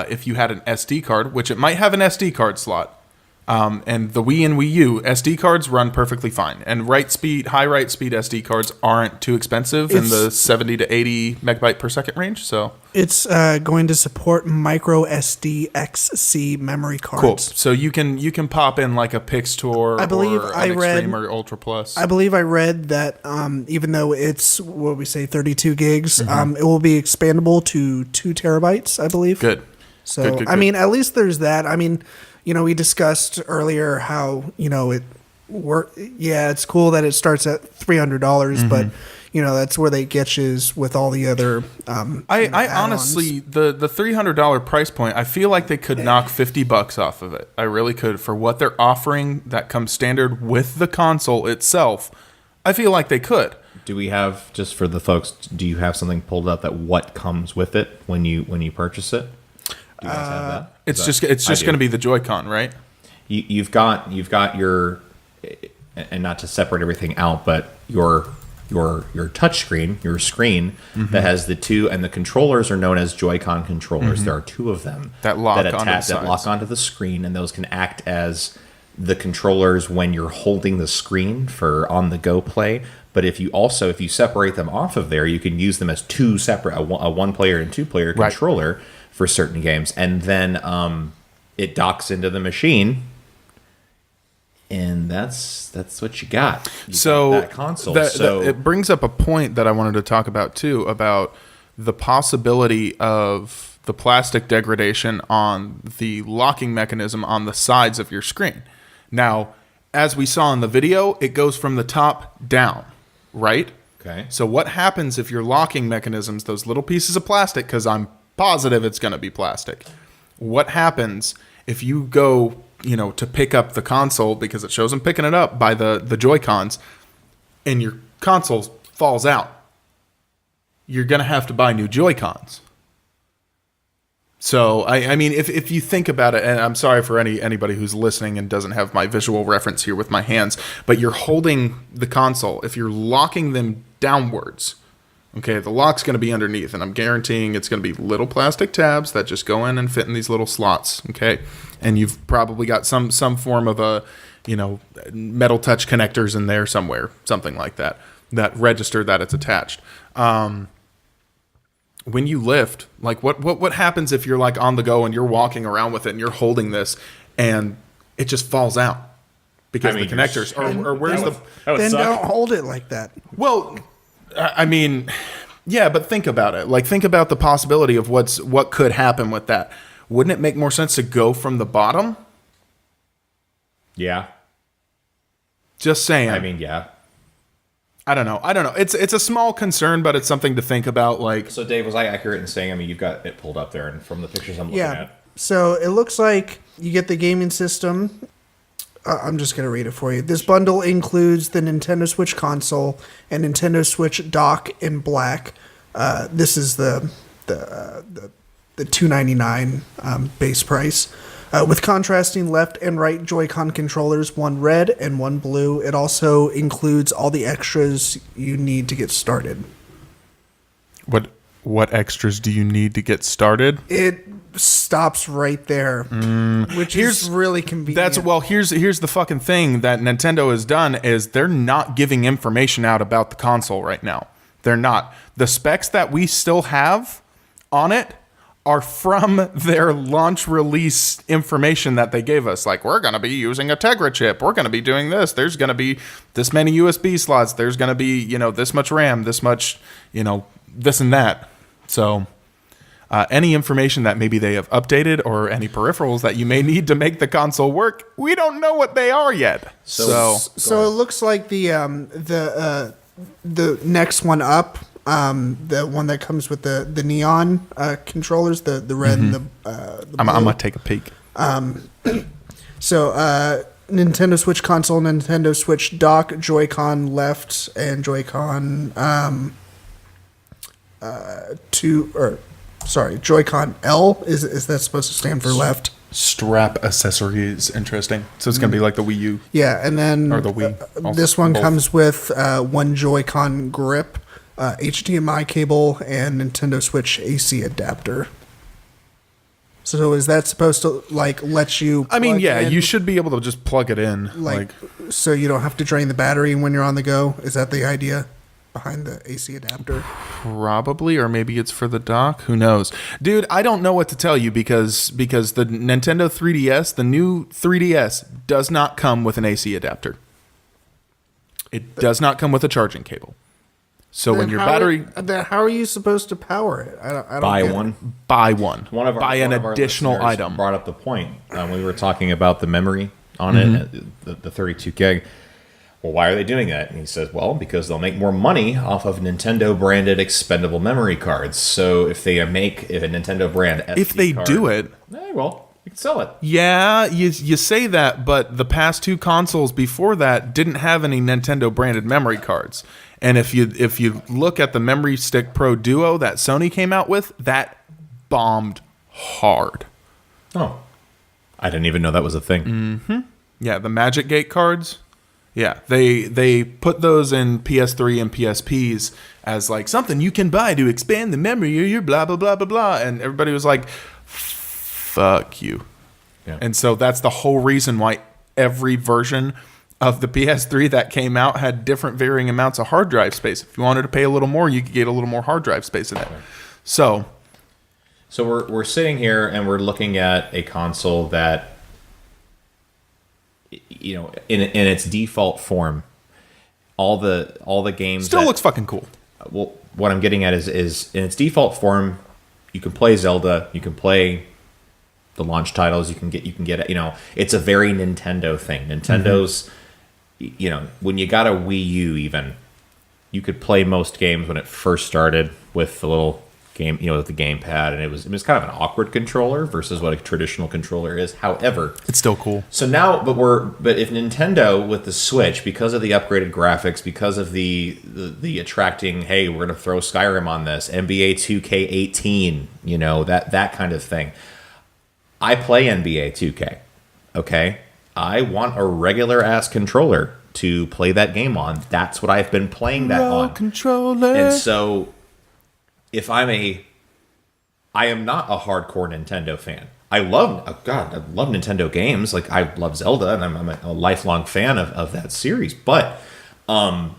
if you had an SD card, which it might have an SD card slot, and the Wii and Wii U, SD cards run perfectly fine. And high write speed SD cards aren't too expensive in the 70 to 80 megabyte per second range. So it's going to support micro SD XC memory cards. Cool. So you can pop in like a Pixtor or an Extreme or Ultra Plus. I believe I read that even though it's 32 gigs, it will be expandable to 2 terabytes, I believe. Good. So good. I mean, at least there's that. I mean, we discussed earlier how, it work. Yeah, it's cool that it starts at $300, but that's where they get you with all the other. I honestly, the $300 price point, I feel like they could knock $50 off of it. I really could, for what they're offering that comes standard with the console itself. I feel like they could. Do we have, just for the folks, do you have something pulled up that what comes with it when you purchase it? Do you guys have that? It's just going to be the Joy-Con, right? You've got your, and not to separate everything out, but your touch screen, your screen that has the two, and the controllers are known as Joy-Con controllers. There are 2 of them that lock onto the screen, and those can act as the controllers when you're holding the screen for on-the-go play. But if you separate them off of there, you can use them as 2 separate, a 1-player and 2-player controller for certain games, and then it docks into the machine, and that's what you got. So that console. It brings up a point that I wanted to talk about too, about the possibility of the plastic degradation on the locking mechanism on the sides of your screen. Now, as we saw in the video, it goes from the top down, right? Okay. So what happens if your locking mechanisms, those little pieces of plastic, because I'm positive it's going to be plastic. What happens if you go, to pick up the console, because it shows them picking it up by the Joy-Cons, and your console falls out? You're going to have to buy new Joy-Cons. So, I mean, if you think about it, and I'm sorry for anybody who's listening and doesn't have my visual reference here with my hands, but you're holding the console. If you're locking them downwards, okay, the lock's going to be underneath, and I'm guaranteeing it's going to be little plastic tabs that just go in and fit in these little slots, okay? and you've probably got some form of a, metal touch connectors in there somewhere, something like that register that it's attached. When you lift, like what happens if you're like on the go and you're walking around with it and you're holding this and it just falls out because the connectors or where's then don't hold it like that. Well, I mean, yeah, but think about it. Like, think about the possibility of what could happen with that. Wouldn't it make more sense to go from the bottom? Yeah. Just saying. I mean, yeah. I don't know. It's a small concern, but it's something to think about. Like, So, Dave, was I accurate in saying, you've got it pulled up there, and from the pictures I'm looking at. So it looks like you get the gaming system. I'm just going to read it for you. This bundle includes the Nintendo Switch console and Nintendo Switch dock in black. This is the $299 base price. With contrasting left and right Joy-Con controllers, one red and one blue. It also includes all the extras you need to get started. what extras do you need to get started? It stops right there, which is really convenient. Here's the fucking thing that Nintendo has done is they're not giving information out about the console right now. They're not. The specs that we still have on it are from their launch release information that they gave us. Like, we're going to be using a Tegra chip. We're going to be doing this. There's going to be this many USB slots. There's going to be, this much RAM, this much, this and that. So any information that maybe they have updated or any peripherals that you may need to make the console work, we don't know what they are yet. So it looks like the next one up, the one that comes with the neon controllers, the red and the I'm going to take a peek. So Nintendo Switch console, Nintendo Switch dock, Joy-Con left, and Joy-Con Joy-Con L. Is that supposed to stand for left? Strap accessories, interesting. So it's going to be like the Wii U. Yeah, and then Or the Wii. This one Both. comes with one Joy-Con grip, HDMI cable, and Nintendo Switch AC adapter. So is that supposed to let you? I mean, yeah, in, you should be able to just plug it in, so you don't have to drain the battery when you're on the go. Is that the idea behind the AC adapter? Probably, or maybe it's for the dock. Who knows, dude? I don't know what to tell you because the Nintendo 3DS, the new 3DS, does not come with an AC adapter. It does not come with a charging cable. So when your battery, how are you supposed to power it? I don't Buy get one. it. buy one. Buy an one of our additional listeners item. Brought up the point when we were talking about the memory on it, the 32 gig. Well, why are they doing that? And he says, well, because they'll make more money off of Nintendo branded expendable memory cards. So if they make a Nintendo brand SD If they card, do it, well, you can sell it. yeah, you say that, but the past two consoles before that didn't have any Nintendo branded memory cards. And if you look at the Memory Stick Pro Duo that Sony came out with, that bombed hard. Oh, I didn't even know that was a thing. Mm-hmm. Yeah, the Magic Gate cards. Yeah, they put those in PS3 and PSPs as like something you can buy to expand the memory or your blah blah blah blah blah, and everybody was like, "Fuck you." Yeah. And so that's the whole reason why every version of the PS3 that came out had different varying amounts of hard drive space. If you wanted to pay a little more, you could get a little more hard drive space in it. So we're sitting here and we're looking at a console that, in its default form, all the games still looks fucking cool. Well, what I'm getting at is in its default form, you can play Zelda, you can play the launch titles, you can get it's a very Nintendo thing. Nintendo's, when you got a Wii U, even you could play most games when it first started with the little game, with the gamepad, and it was kind of an awkward controller versus what a traditional controller is. However, It's still cool. so now, but if Nintendo with the Switch, because of the upgraded graphics, because of the attracting, hey, we're going to throw Skyrim on this, NBA 2K18, that kind of thing. I play NBA 2K. Okay, I want a regular ass controller to play that game on. That's what I've been playing that on. Controller. And so, if I am not a hardcore Nintendo fan. I love Nintendo games. Like, I love Zelda, and I'm a lifelong fan of that series. But I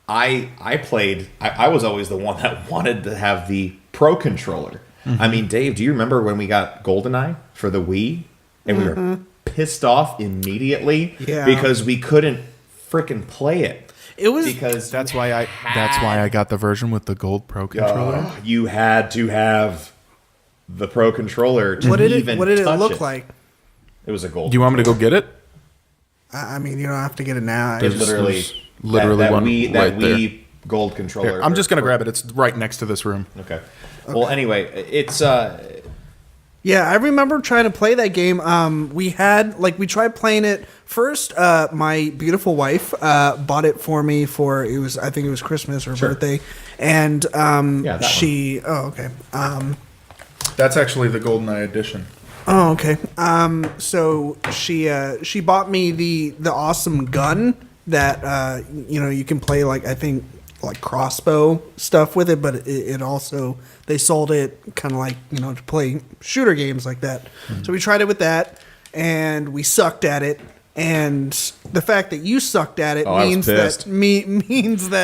was always the one that wanted to have the Pro Controller. Mm-hmm. I mean, Dave, do you remember when we got GoldenEye for the Wii? And we were pissed off immediately because we couldn't freaking play it. It was because That's why I got the version with the gold Pro Controller. You had to have the Pro Controller to what did even it touch look it. like? It was a gold. Do you want me to go get it? I mean, you don't have to get it now. There's literally literally one Wii, right there. Wii gold controller. Here, I'm just gonna grab it. It's right next to this room. Okay. Well, anyway, it's Yeah, I remember trying to play that game. We tried playing it first. My beautiful wife bought it for me for I think it was Christmas or birthday, and she. One. Oh, okay. That's actually the GoldenEye edition. Oh, okay. So she bought me the awesome gun that you can play I think crossbow stuff with it, but it also they sold it kind of to play shooter games like that. Mm-hmm. So we tried it with that, and we sucked at it. And the fact that you sucked at it means that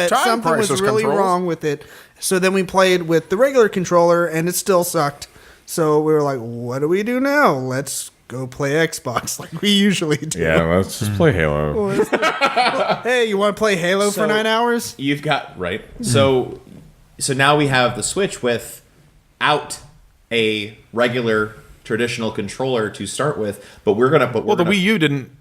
Time something was crisis really controls. wrong with it. So then we played with the regular controller, and it still sucked. So we were like, what do we do now? Let's go play Xbox like we usually do. Yeah, let's just play Halo. Hey, you want to play Halo for 9 hours? You've got right. So now we have the Switch without a regular traditional controller to start with, but the Wii U didn't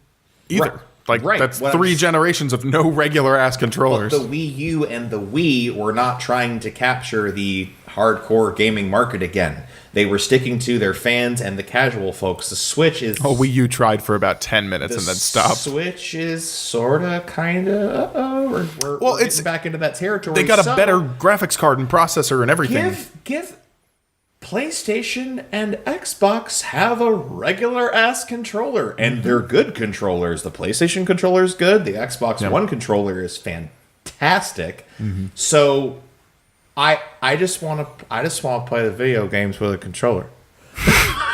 either. That's What 3 generations of no regular ass controllers. The Wii U and the Wii were not trying to capture the hardcore gaming market again. They were sticking to their fans and the casual folks. The Switch is... Wii U tried for about 10 minutes and then stopped. Switch is sort of, kind of... We're getting back into that territory. They got a better graphics card and processor and everything. Give PlayStation and Xbox have a regular-ass controller, and they're good controllers. The PlayStation controller is good. The Xbox One controller is fantastic. Mm-hmm. So... I just want to play the video games with a controller.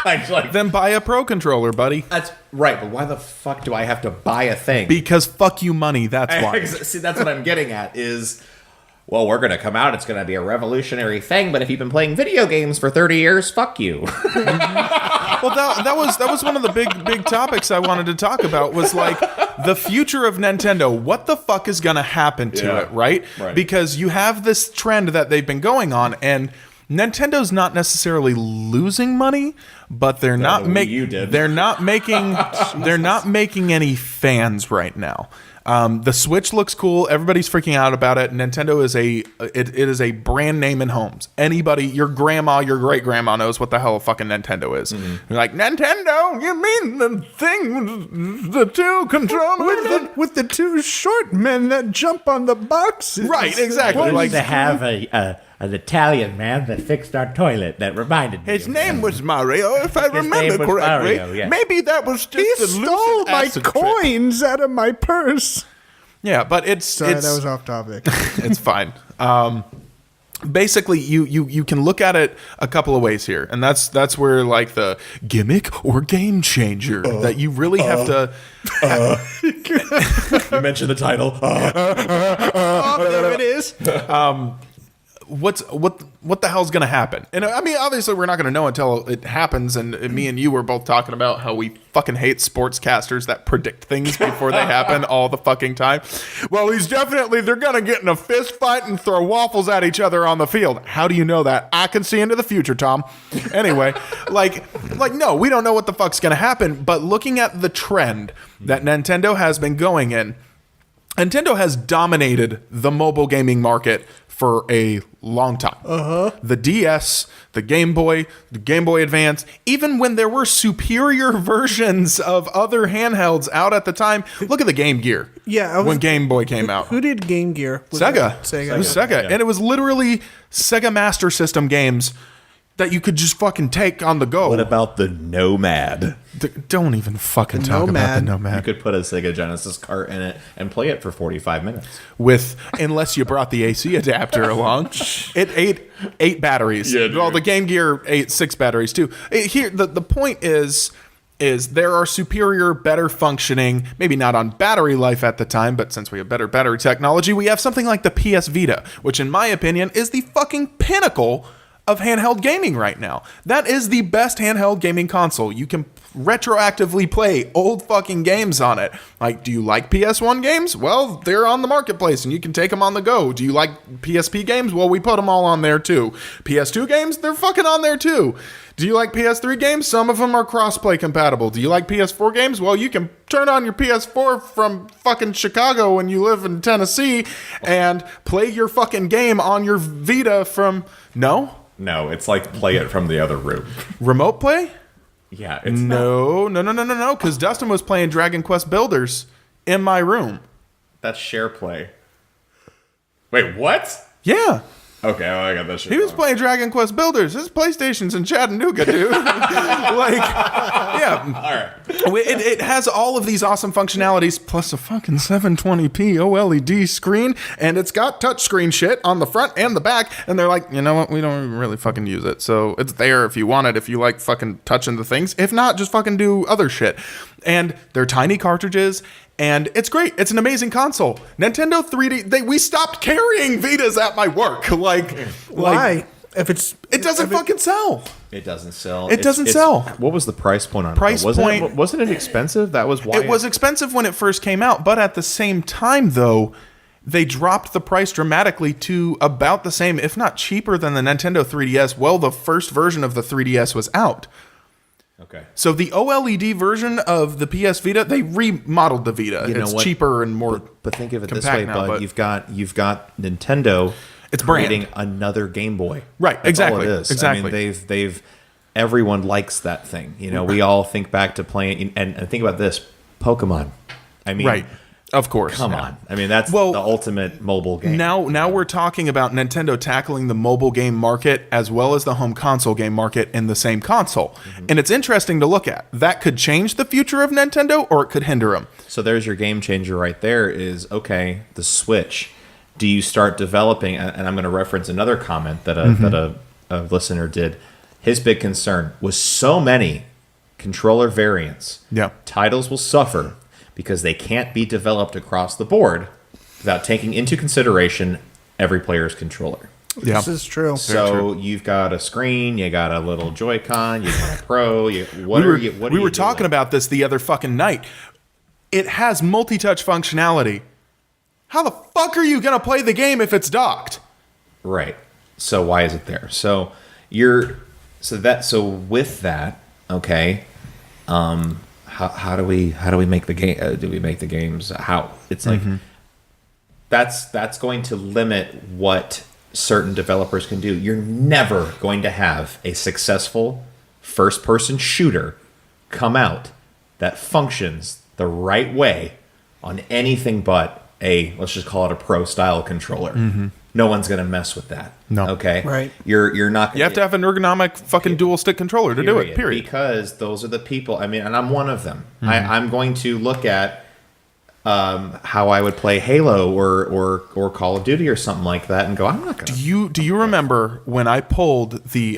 Then buy a Pro Controller, buddy. That's right, but why the fuck do I have to buy a thing? Because fuck you money, that's why. See, that's what I'm getting at is, well, we're going to come out, it's going to be a revolutionary thing, but if you've been playing video games for 30 years, fuck you. Well, that was one of the big topics I wanted to talk about was the future of Nintendo. What the fuck is going to happen to it, right? Because you have this trend that they've been going on, and Nintendo's not necessarily losing money, but they're not making any fans right now. The Switch looks cool. Everybody's freaking out about it. Nintendo is it is a brand name in homes. Anybody, your grandma, your great grandma knows what the hell a fucking Nintendo is. Mm-hmm. You're like, Nintendo? You mean the thing with the 2 controllers with the 2 short men that jump on the box? Right, exactly. We used to have an Italian man that fixed our toilet that reminded me. His name was Mario, if I remember correctly. Mario, yeah. Maybe that was He just a stole lucid my acid trip. coins out of my purse. Yeah, but it's Sorry, that was off topic. It's fine. Basically, you can look at it a couple of ways here, and that's where the gimmick or game changer that you really have to. You mentioned the title. There it is. What the hell's gonna happen? And I mean, obviously, we're not gonna know until it happens. And me and you were both talking about how we fucking hate sportscasters that predict things before they happen all the fucking time. Well, they're gonna get in a fist fight and throw waffles at each other on the field. How do you know that? I can see into the future, Tom. Anyway, no, we don't know what the fuck's gonna happen. But looking at the trend that Nintendo has been going in, Nintendo has dominated the mobile gaming market for a long time. The DS, the Game Boy Advance, even when there were superior versions of other handhelds out at the time. Look at the Game Gear. Yeah, when Game Boy came out. Who did Game Gear? Sega. Sega. It was Sega. And it was literally Sega Master System games that you could just fucking take on the go. What about the Nomad? Don't even fucking talk about the You Nomad. could put a Sega Genesis cart in it and play it for 45 minutes. Unless you brought the AC adapter along. It ate 8 batteries. Yeah, dude. Well, the Game Gear ate 6 batteries too. Here, the point is there are superior, better functioning, maybe not on battery life at the time, but since we have better battery technology, we have something like the PS Vita, which in my opinion is the fucking pinnacle of handheld gaming right now. That is the best handheld gaming console. You can retroactively play old fucking games on it. Like, do you like PS1 games? Well, they're on the marketplace and you can take them on the go. Do you like PSP games? Well, we put them all on there too. PS2 games? They're fucking on there too. Do you like PS3 games? Some of them are crossplay compatible. Do you like PS4 games? Well, you can turn on your PS4 from fucking Chicago when you live in Tennessee and play your fucking game on your Vita from... No? No, it's like play it from the other room. Remote play? Yeah, it's No, because Dustin was playing Dragon Quest Builders in my room. that's share play. Wait, what? Yeah. Okay, I got that shit. He was wrong. playing Dragon Quest Builders. His PlayStation's in Chattanooga, dude. Yeah. All right. It has all of these awesome functionalities, plus a fucking 720p OLED screen, and it's got touchscreen shit on the front and the back, and they're like, you know what, we don't really fucking use it, so it's there if you want it, if you like fucking touching the things. If not, just fucking do other shit. And they're tiny cartridges, and it's great. It's an amazing console. Nintendo 3D, we stopped carrying Vitas at my work. Why? If It doesn't fucking sell. It doesn't sell. It doesn't sell. What was the price point on Price it? Wasn't point- It, wasn't it expensive? That was why It was expensive when it first came out, but at the same time, though, they dropped the price dramatically to about the same, if not cheaper than the Nintendo 3DS. Well, the first version of the 3DS was out. Okay. So the OLED version of the PS Vita, they remodeled the Vita. You know It's what? cheaper and more. But think of it this compact way, now, bud. but- You've got Nintendo. It's brand. creating another Game Boy. Right, That's exactly, all it is. exactly. I mean, they've everyone likes that thing. You know, we all think back to playing and think about this Pokemon. I mean, Right. Of course. Come yeah. on. I mean, that's Well, the ultimate mobile game. Now we're talking about Nintendo tackling the mobile game market as well as the home console game market in the same console. And it's interesting to look at. That could change the future of Nintendo or it could hinder them. So there's your game changer right there is, okay, the Switch. Do you start developing, and I'm going to reference another comment that a listener did. His big concern was so many controller variants. Yeah. Titles will suffer because they can't be developed across the board without taking into consideration every player's controller. Yeah. This is true. So you've got a screen, you got a little Joy-Con, you got a Pro. We were talking about this the other fucking night. It has multi-touch functionality. How the fuck are you going to play the game if it's docked? Right. So why is it there? So with that, okay, how do we make the game? Do we make the games? How it's like that's going to limit what certain developers can do. You're never going to have a successful first-person shooter come out that functions the right way on anything but let's just call it a pro style controller. No one's gonna mess with that. No. Okay. Right. You're not. You have to have an ergonomic fucking dual stick controller to do it. Period. Because those are the people. I mean, and I'm one of them. I'm going to look at how I would play Halo or Call of Duty or something like that, and go, I'm not gonna. Do you remember when I pulled the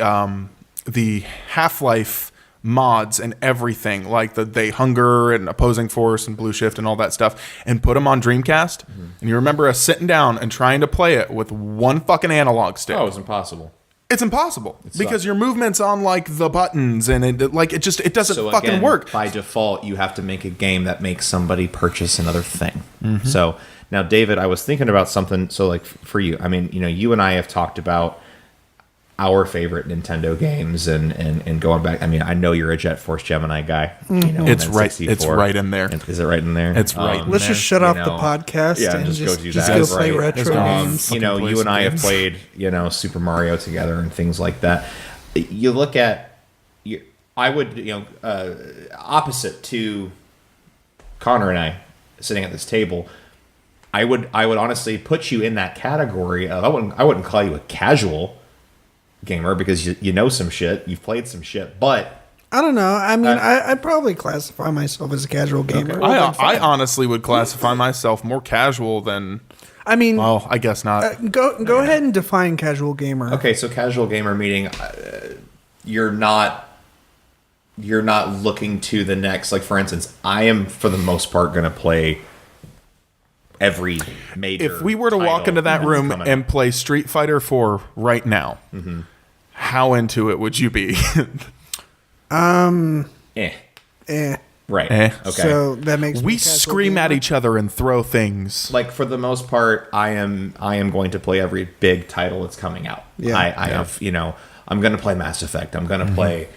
Half-Life mods and everything, like the Hunger and Opposing Force and Blue Shift and all that stuff, and put them on Dreamcast? And you remember us sitting down and trying to play it with one fucking analog stick? Oh, it's impossible. It's impossible because your movement's on like the buttons and it doesn't So fucking again, work. by default, you have to make a game that makes somebody purchase another thing. So now, David, I was thinking about something. So like for you, I mean, you and I have talked about our favorite Nintendo games and going back. I mean, I know you're a Jet Force Gemini guy. It's right. It's right in there. Is it right in there? It's right. Let's just shut off the podcast yeah, and just go do just that, go right. play retro Just go on. games. You know, Fucking play you and some I have games. played, Super Mario together and things like that. You look at, I would, opposite to Connor and I sitting at this table, I would honestly put you in that category of, I wouldn't call you a casual gamer because you know some shit, you've played some shit, but I don't know. I mean, I'd probably classify myself as a casual gamer. I honestly would classify myself more casual than. I mean, Well, I guess not. go ahead and define casual gamer. okay, so casual gamer meaning you're not looking to the next. Like for instance, I am for the most part going to play every major. If we were to walk into that room and play Street Fighter 4 right now, how into it would you be? eh. Right. Eh. Okay. So that makes We me a casual scream gamer. at each other and throw things. Like for the most part, I am going to play every big title that's coming out. Yeah. I have, I'm going to play Mass Effect. I'm going to play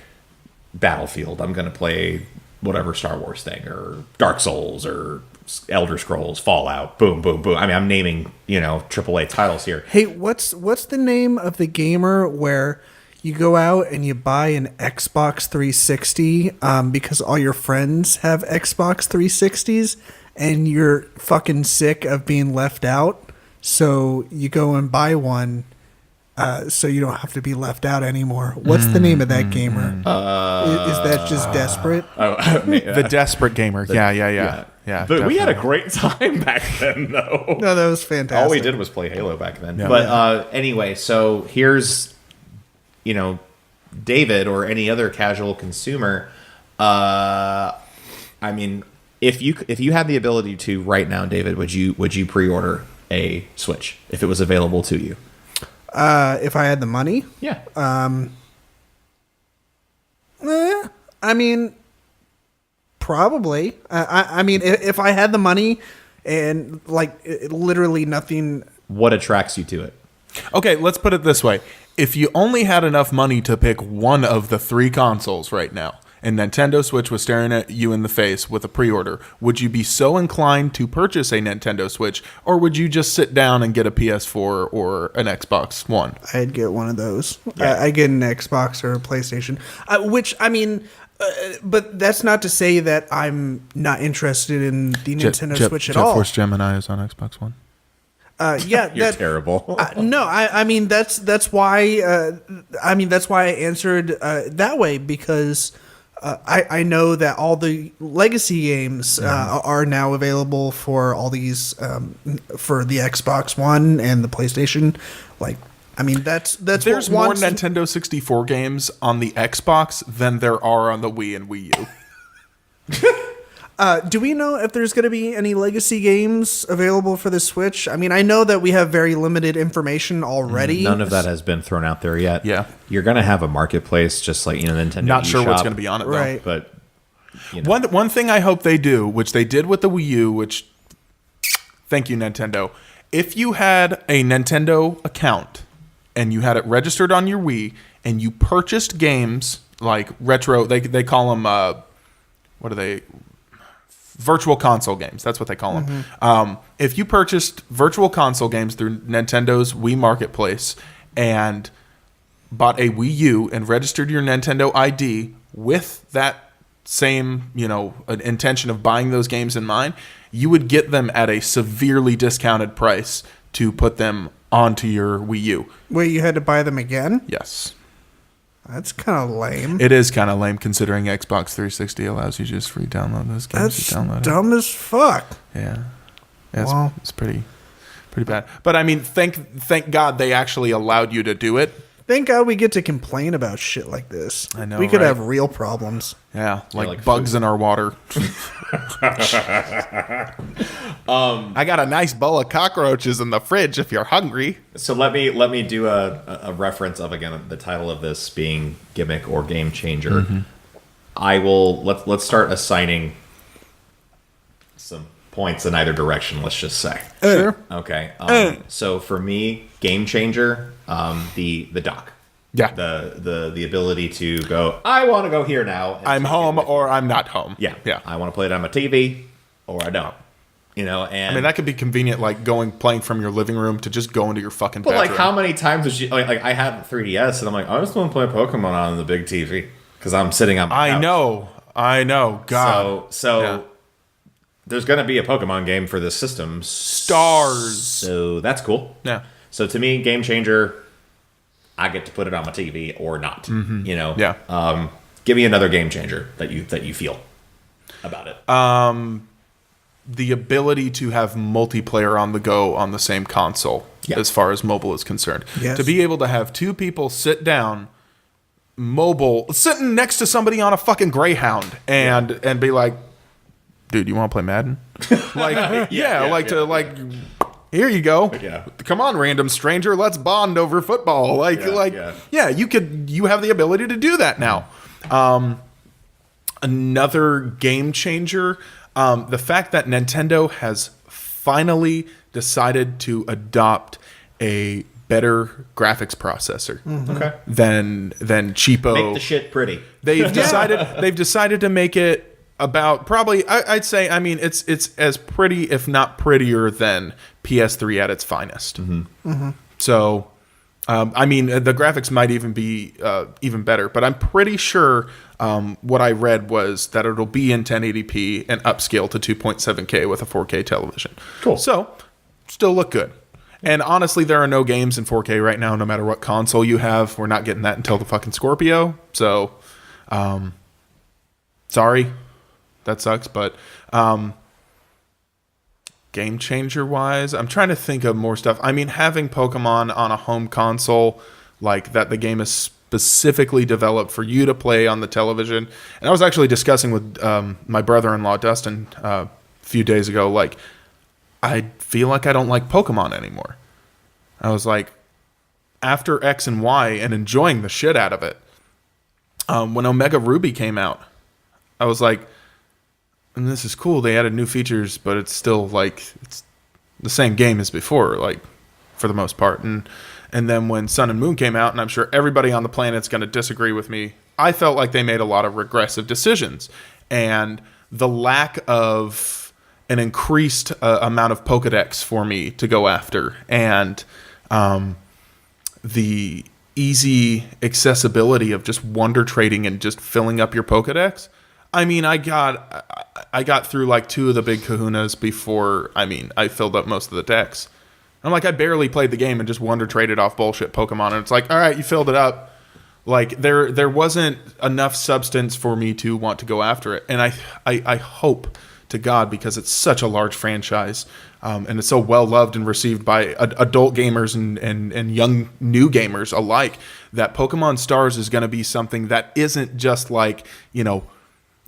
Battlefield. I'm going to play whatever Star Wars thing or Dark Souls or Elder Scrolls, Fallout. Boom, boom, boom. I mean, I'm naming AAA titles here. Hey, what's the name of the gamer where you go out and you buy an Xbox 360 because all your friends have Xbox 360s and you're fucking sick of being left out, so you go and buy one so you don't have to be left out anymore. What's the name of that gamer? Is that just Desperate? The Desperate Gamer. Yeah. But we had a definitely. great time back then, though. No, that was fantastic. All we did was play Halo back then. But anyway, so here's, David or any other casual consumer. I mean, if you had the ability to right now, David, would you pre-order a Switch if it was available to you? If I had the money? Yeah. I mean, probably. I mean, if I had the money and literally nothing. What attracts you to it? Okay, let's put it this way. If you only had enough money to pick one of the 3 consoles right now, and Nintendo Switch was staring at you in the face with a pre-order, would you be so inclined to purchase a Nintendo Switch, or would you just sit down and get a PS4 or an Xbox One? I'd get one of those. Yeah. I get an Xbox or a PlayStation, which, I mean, but that's not to say that I'm not interested in the Nintendo Switch at all. Jet Force Gemini is on Xbox One. Yeah, You're terrible. No, I mean that's why that's why I answered that way, because I know that all the legacy games are now available for all these for the Xbox One and the PlayStation. Like, I mean that's There's what more wants- Nintendo 64 games on the Xbox than there are on the Wii and Wii U. Do we know if there's going to be any legacy games available for the Switch? I mean, I know that we have very limited information already. None of that has been thrown out there yet. Yeah. You're going to have a marketplace just like Nintendo. Not sure what's eShop, going to be on it, though. Right. But One thing I hope they do, which they did with the Wii U, which, thank you, Nintendo. If you had a Nintendo account and you had it registered on your Wii and you purchased games like retro, they call them, what are they? Virtual console games. That's what they call them. If you purchased virtual console games through Nintendo's Wii Marketplace and bought a Wii U and registered your Nintendo ID with that same, intention of buying those games in mind, you would get them at a severely discounted price to put them onto your Wii U. Wait, you had to buy them again? Yes. That's kind of lame. It is kind of lame considering Xbox 360 allows you to just free download those games. That's You download it. dumb as fuck. Yeah, Wow. it's pretty bad. But I mean, thank God they actually allowed you to do it. Thank God we get to complain about shit like this. I know, We could right? have real problems. Yeah, like, like bugs food. in our water. I got a nice bowl of cockroaches in the fridge if you're hungry. So let me do a reference of, again, the title of this being Gimmick or Game Changer. I will let's start assigning some points in either direction. Let's just say. Sure. Okay. So for me, Game Changer, the dock. Yeah. The ability to go, I want to go here now. and I'm take it home with me. or I'm not home. Yeah. Yeah. I want to play it on my TV or I don't. And I mean, that could be convenient, like playing from your living room to just go into your fucking but bedroom. like, how many times was you like I had 3DS and I'm like, I just want to play Pokemon on the big TV because I'm sitting on my couch. I know. God. So Yeah. there's going to be a Pokemon game for this system. Stars. So that's cool. Yeah. So to me, Game Changer, I get to put it on my TV or not. You know, Yeah. Give me another game changer that you feel about it. The ability to have multiplayer on the go on the same console, as far as mobile is concerned. Yes. To be able to have two people sit down, mobile, sitting next to somebody on a fucking Greyhound, and be like, dude, you want to play Madden? Like, here you go. Yeah. Come on, random stranger, let's bond over football. You have the ability to do that now. Another game changer, the fact that Nintendo has finally decided to adopt a better graphics processor Okay. than cheapo. Make the shit pretty. They've decided to make it about probably I'd say, I mean, it's as pretty, if not prettier, than PS3 at its finest. So I mean, the graphics might even be even better, but I'm pretty sure what I read was that it'll be in 1080p and upscale to 2.7K with a 4K television. Cool. So still look good. And honestly, there are no games in 4K right now, no matter what console you have. We're not getting that until the fucking Scorpio. So, sorry. That sucks. But game changer wise, I'm trying to think of more stuff. I mean, having Pokemon on a home console, like that the game is specifically developed for you to play on the television. And I was actually discussing with my brother-in-law, Dustin, a few days ago, like, I feel like I don't like Pokemon anymore. I was like, after X and Y and enjoying the shit out of it, when Omega Ruby came out, I was like, and this is cool, they added new features, but it's still like, it's the same game as before, like, for the most part. And then when Sun and Moon came out, and I'm sure everybody on the planet's going to disagree with me, I felt like they made a lot of regressive decisions. And the lack of an increased amount of Pokedex for me to go after, and the easy accessibility of just wonder trading and just filling up your Pokedex. I mean, I got through like 2 of the big kahunas before, I mean, I filled up most of the decks. I'm like, I barely played the game and just wonder traded off bullshit Pokemon, and it's like, all right, you filled it up. Like, there wasn't enough substance for me to want to go after it. And I hope to God, because it's such a large franchise, and it's so well loved and received by adult gamers and young new gamers alike, that Pokemon Stars is going to be something that isn't just like, you know,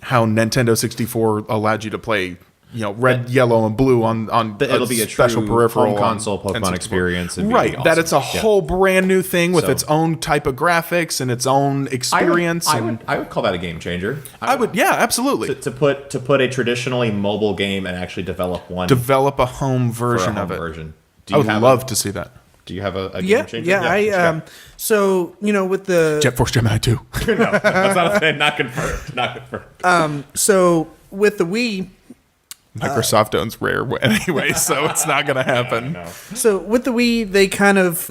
how Nintendo 64 allowed you to play, you know, red, yellow, and blue on It'll be a special true peripheral home console Pokemon N64 experience. And right, that it's a whole brand new thing with So- its own type of graphics and its own experience. I would call that a game changer. I would, yeah, absolutely. to put a traditionally mobile game and actually develop one Develop a home for a version home of it. version. I would love to see that. Do you have a Yeah, game changer? yeah. So, you know, with the Jet Force Gemini 2. No, that's not a thing. Not confirmed. Not confirmed. so with the Wii, Microsoft owns Rare anyway, so it's not going to happen. No. so with the Wii, they kind of,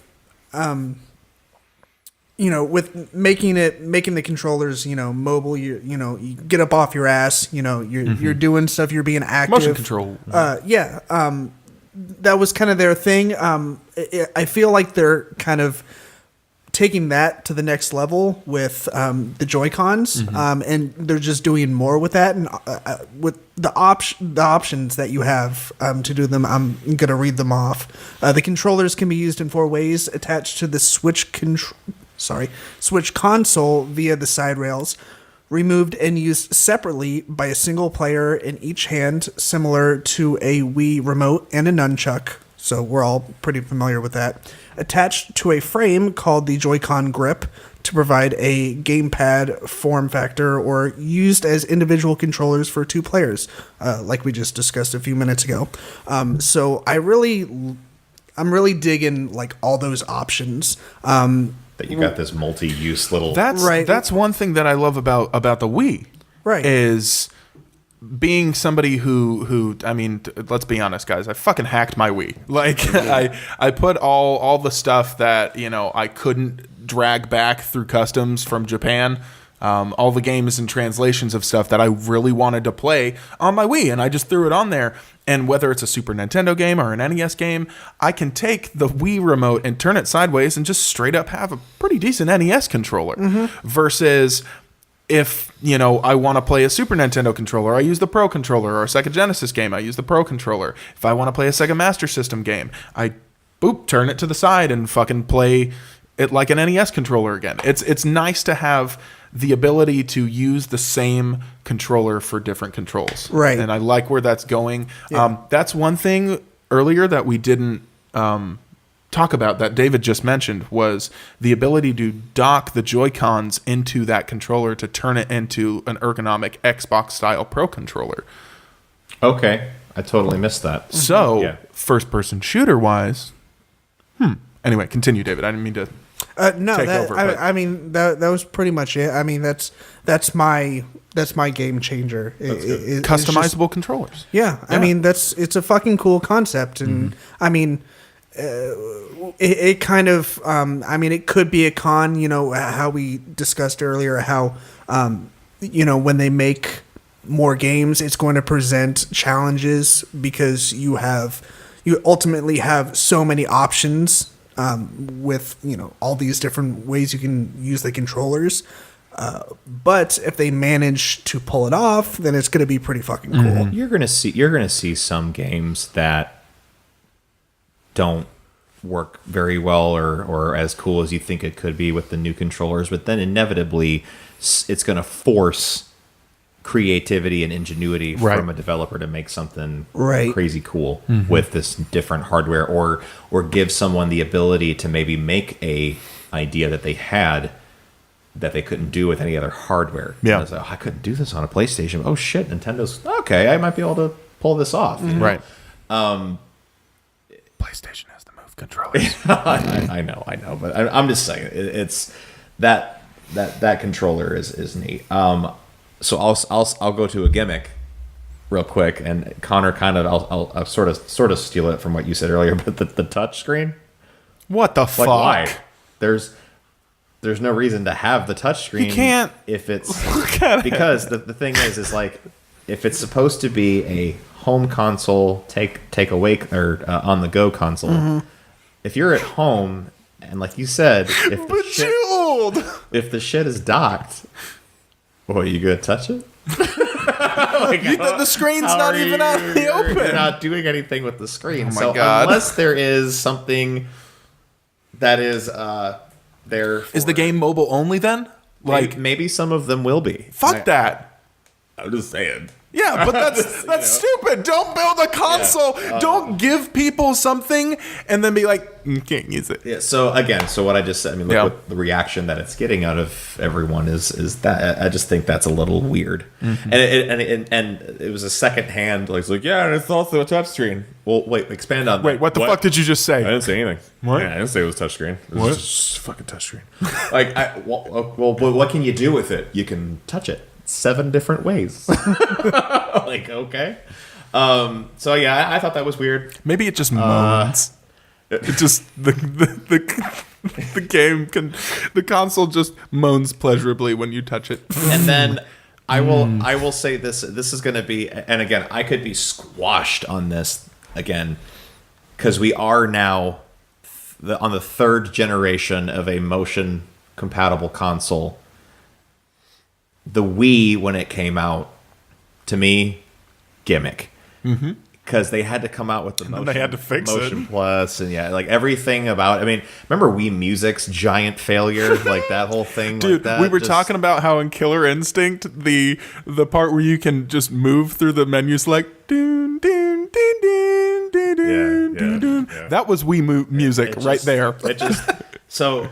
you know, with making the controllers, you know, mobile. You get up off your ass. You know, you're doing stuff. You're being active. Motion control. That was kind of their thing. I feel like they're kind of taking that to the next level with the Joy-Cons, and they're just doing more with that. And with the options that you have to do them, I'm going to read them off. The controllers can be used in 4 ways: attached to the Switch console via the side rails, removed and used separately by a single player in each hand, similar to a Wii remote and a nunchuck. So we're all pretty familiar with that. Attached to a frame called the Joy-Con grip to provide a gamepad form factor, or used as individual controllers for 2 players, like we just discussed a few minutes ago. So I'm really digging like all those options. That you got this multi-use little. That's one thing that I love about the Wii. Right. Is being somebody who I mean, let's be honest, guys, I fucking hacked my Wii. Like, I put all the stuff that, you know, I couldn't drag back through customs from Japan. all the games and translations of stuff that I really wanted to play on my Wii, and I just threw it on there. And whether it's a Super Nintendo game or an NES game, I can take the Wii remote and turn it sideways and just straight up have a pretty decent NES controller. Versus if, I want to play a Super Nintendo controller, I use the Pro controller, or a Sega Genesis game, I use the Pro controller. If I want to play a Sega Master System game, I turn it to the side and fucking play it like an NES controller again. It's nice to have the ability to use the same controller for different controls. Right. And I like where that's going. Yeah. That's one thing earlier that we didn't talk about that David just mentioned was the ability to dock the Joy-Cons into that controller to turn it into an ergonomic Xbox-style Pro controller. Okay. I totally missed that. So, Yeah. first-person shooter-wise... Anyway, continue, David. I didn't mean to... No, take that, over, but- I mean that was pretty much it. I mean that's my game changer. It's just- Customizable controllers. yeah, I mean it's a fucking cool concept, and I mean it kind of I mean it could be a con. How we discussed earlier, how when they make more games, it's going to present challenges because you ultimately have so many options. With all these different ways you can use the controllers, but if they manage to pull it off, then it's going to be pretty fucking cool. You're gonna see some games that don't work very well or as cool as you think it could be with the new controllers, but then inevitably it's gonna force creativity and ingenuity Right. from a developer to make something Right. crazy cool with this different hardware, or give someone the ability to maybe make a idea that they had that they couldn't do with any other hardware. Yeah. It's like, I couldn't do this on a PlayStation. Oh shit, Nintendo's okay. I might be able to pull this off. Right. PlayStation has the Move controllers. I know, but I'm just saying it's that controller is neat. So I'll go to a gimmick real quick, and Connor I'll sort of steal it from what you said earlier, but the touch screen. What the fuck? Why? There's no reason to have the touch screen. You can't if it's look at because the thing is like if it's supposed to be a home console take away or on the go console. If you're at home and like you said, if the shit is docked. Well, are you gonna touch it? The screen's not even out in the open. You're not doing anything with the screen. Oh my so God. unless there is something that is there, Is the game mobile only then? Like, maybe some of them will be. fuck that. I'm just saying. Yeah, but that's stupid. Don't build a console. Don't give people something and then be like, you can't use it. Yeah. So again, what I just said. I mean, look Yeah. what the reaction that it's getting out of everyone is that I just think that's a little weird. And it was a second hand. Like, it's like, yeah, and it's also a touchscreen. Well, wait, expand on. Wait, what the fuck did you just I say? didn't say anything. What? Yeah, I didn't say it was touchscreen. It was What? just fucking touchscreen. Like, well, what can you do with it? You can touch it 7 different ways. Like, okay. So yeah, I thought that was weird. Maybe it just moans. It just the game the console just moans pleasurably when you touch it. And then I will say this is going to be, and again, I could be squashed on this again because we are now on the 3rd generation of a motion compatible console. The Wii, when it came out, to me, gimmick. Because they had to come out with the motion, they had to fix motion it. Plus, and yeah, like everything about. I mean, remember Wii Music's giant failure, like that whole thing. Dude, like that, we were just- talking about how in Killer Instinct the part where you can just move through the menus like doon doon doon doon doon doon Yeah, doon doon. yeah. That was Wii music It right just- there. It just so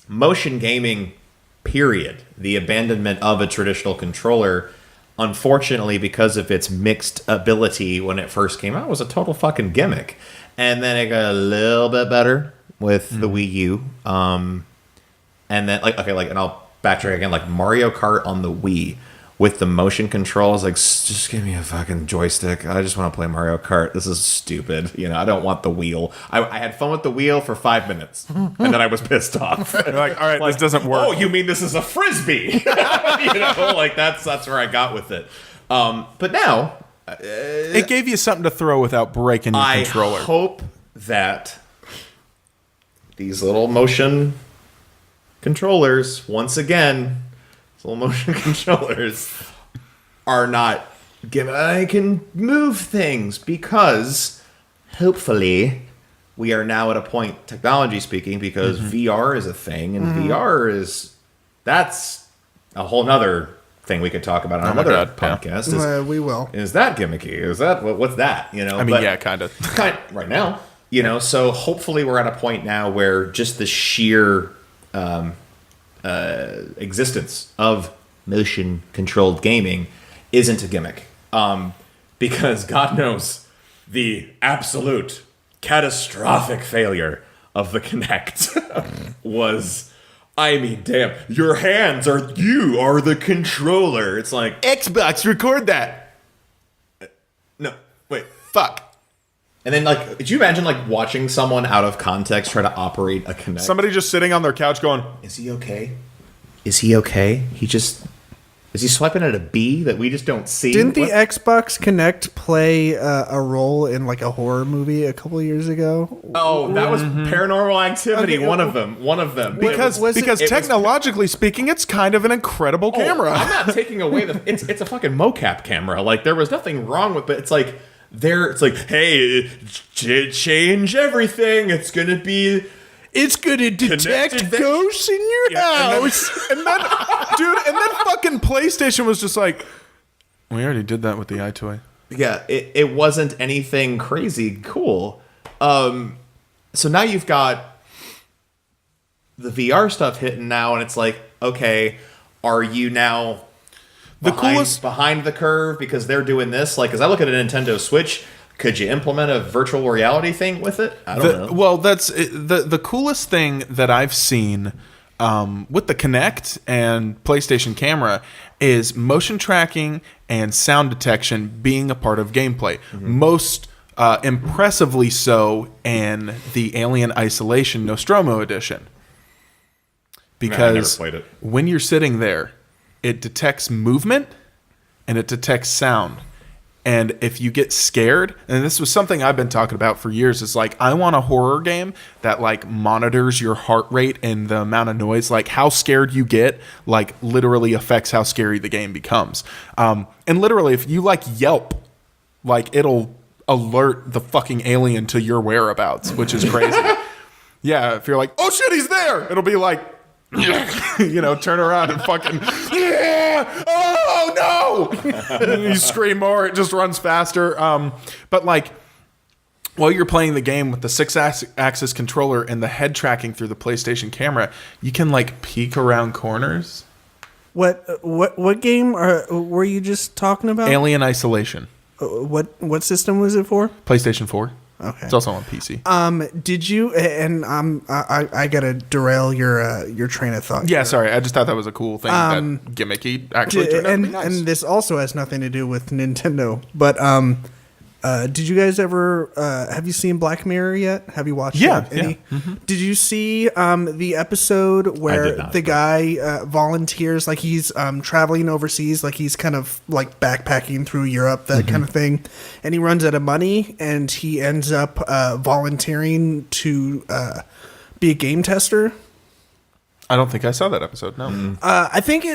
motion gaming. Period. The abandonment of a traditional controller, unfortunately, because of its mixed ability when it first came out, was a total fucking gimmick. And then it got a little bit better with the Wii U. And then and I'll backtrack again. Like Mario Kart on the Wii with the motion controls, like, just give me a fucking joystick. I just want to play Mario Kart. This is stupid. I don't want the wheel. I had fun with the wheel for 5 minutes, and then I was pissed off. You're like, all right, this doesn't work. Oh, you mean this is a frisbee? Like that's where I got with it. But now it gave you something to throw without breaking your controller. I hope that these little motion controllers, once again, these little motion controllers are not given. I can move things because hopefully we are now at a point, technology speaking, because VR is a thing, and that's a whole nother thing we could talk about on another podcast. We will. Is that gimmicky? Is that what's that? Kind of. Right now, So hopefully we're at a point now where just the sheer existence of motion-controlled gaming isn't a gimmick, because God knows the absolute catastrophic failure of the Kinect was. I mean, damn, you are the controller. It's like, Xbox, record that. no, wait. Fuck. And then, like, could you imagine, like, watching someone out of context try to operate a Kinect? Somebody just sitting on their couch going, Is he okay? Is he okay? Is he swiping at a bee that we just don't see? Didn't the Xbox Kinect play a role in like a horror movie a couple of years ago? Oh, that was Paranormal Activity. Okay, one of them. because technologically speaking, it's kind of an incredible camera. I'm not taking away it's a fucking mocap camera. Like, there was nothing wrong with it. It's like hey, change everything. It's gonna detect ghosts in your house. And then fucking PlayStation was just like, we already did that with the iToy. Yeah, it wasn't anything crazy cool. So now you've got the VR stuff hitting now, and it's like, okay, are you now behind the curve because they're doing this? Like, as I look at a Nintendo Switch, could you implement a virtual reality thing with it? I don't know. Well, that's the coolest thing that I've seen with the Kinect and PlayStation camera is motion tracking and sound detection being a part of gameplay. Most impressively so in the Alien Isolation Nostromo edition. Because I never played it. When you're sitting there, it detects movement and it detects sound. And if you get scared, and this was something I've been talking about for years, is like, I want a horror game that like monitors your heart rate and the amount of noise, like how scared you get, like literally affects how scary the game becomes. And literally, if you like yelp, like it'll alert the fucking alien to your whereabouts, which is crazy. Yeah, if you're like, oh shit, he's there, it'll be like, turn around and fucking, yeah, oh no! You scream more, it just runs faster. But like, while you're playing the game with the 6-axis controller and the head tracking through the PlayStation camera, you can like peek around corners. What game were you just talking about? Alien Isolation. What system was it for? PlayStation 4. Okay. It's also on PC. Did you? And I gotta derail your train of thought. Yeah, here. Sorry. I just thought that was a cool thing that gimmicky actually turned out to be nice. And this also has nothing to do with Nintendo. But did you guys ever have you seen Black Mirror yet? Have you watched? Yeah. Any? Yeah. Mm-hmm. Did you see the episode where the guy volunteers, like he's traveling overseas, like he's kind of like backpacking through Europe, that kind of thing, and he runs out of money, and he ends up volunteering to be a game tester? I don't think I saw that episode. No. I think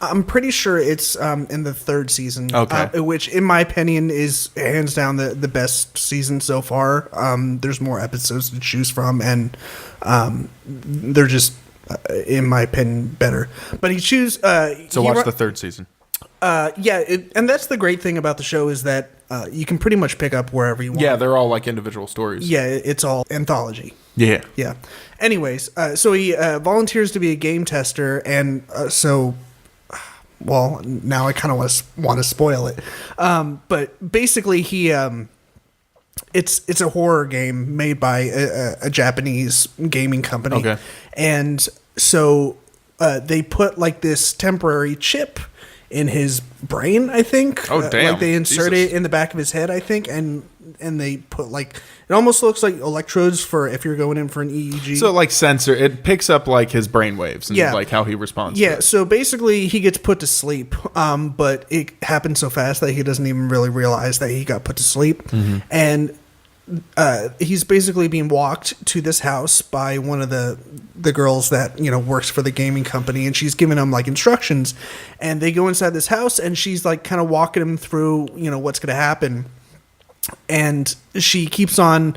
I'm pretty sure it's in the third season. Okay. Which, in my opinion, is hands down the best season so far. There's more episodes to choose from, and they're just, in my opinion, better. But watch the third season. And that's the great thing about the show is that you can pretty much pick up wherever you want. Yeah, they're all like individual stories. Yeah, it's all anthology. Yeah. Yeah. Anyways, so he volunteers to be a game tester, and well, now I kind of want to spoil it. But basically, it's a horror game made by a Japanese gaming company. Okay. And so they put like this temporary chip in his brain, I think. Oh, damn. Like they insert Jesus. it in the back of his head, I think, and they put like it almost looks like electrodes for if you're going in for an EEG. So like sensor, it picks up like his brain waves and Yeah. like how he responds. yeah, to it. so basically he gets put to sleep, but it happens so fast that he doesn't even really realize that he got put to sleep, and he's basically being walked to this house by one of the girls that works for the gaming company, and she's giving him like instructions, and they go inside this house, and she's like kind of walking him through what's going to happen, and she keeps on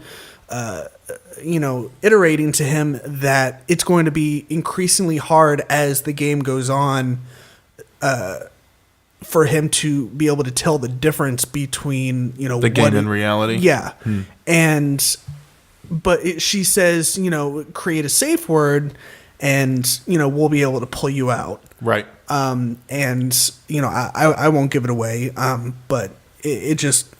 iterating to him that it's going to be increasingly hard as the game goes on for him to be able to tell the difference between The game and reality. yeah. And she says, create a safe word and we'll be able to pull you out. Right. And I won't give it away, but it just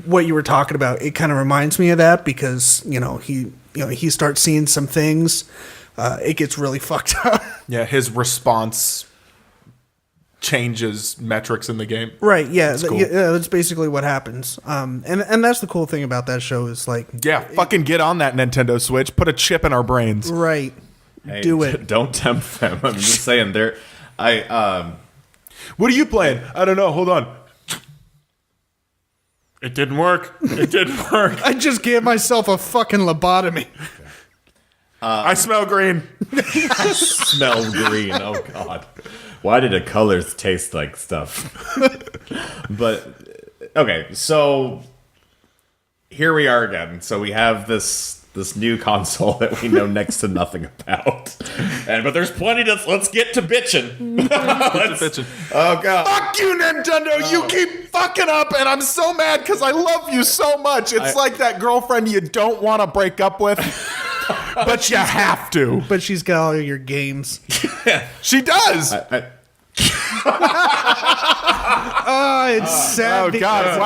what you were talking about, it kind of reminds me of that because he starts seeing some things, it gets really fucked up. Yeah, his response changes metrics in the game. Right, yeah, cool. yeah, that's basically what happens. And that's the cool thing about that show is like, Yeah, fucking get on that Nintendo Switch. Put a chip in our brains. right, Hey, do it. Don't tempt them. I'm just saying. What are you playing? I don't know. Hold on. It didn't work. It didn't work. I just gave myself a fucking lobotomy. I smell green. Smell green. Oh God. Why did the colors taste like stuff? But okay, so here we are again. So we have this new console that we know next to nothing about, but there's plenty to. Let's get to bitching. Oh God. Fuck you, Nintendo. You keep fucking up, and I'm so mad because I love you so much. It's like that girlfriend you don't want to break up with, but you have to. But she's got all your games. She does. Oh, it's sad. Oh God!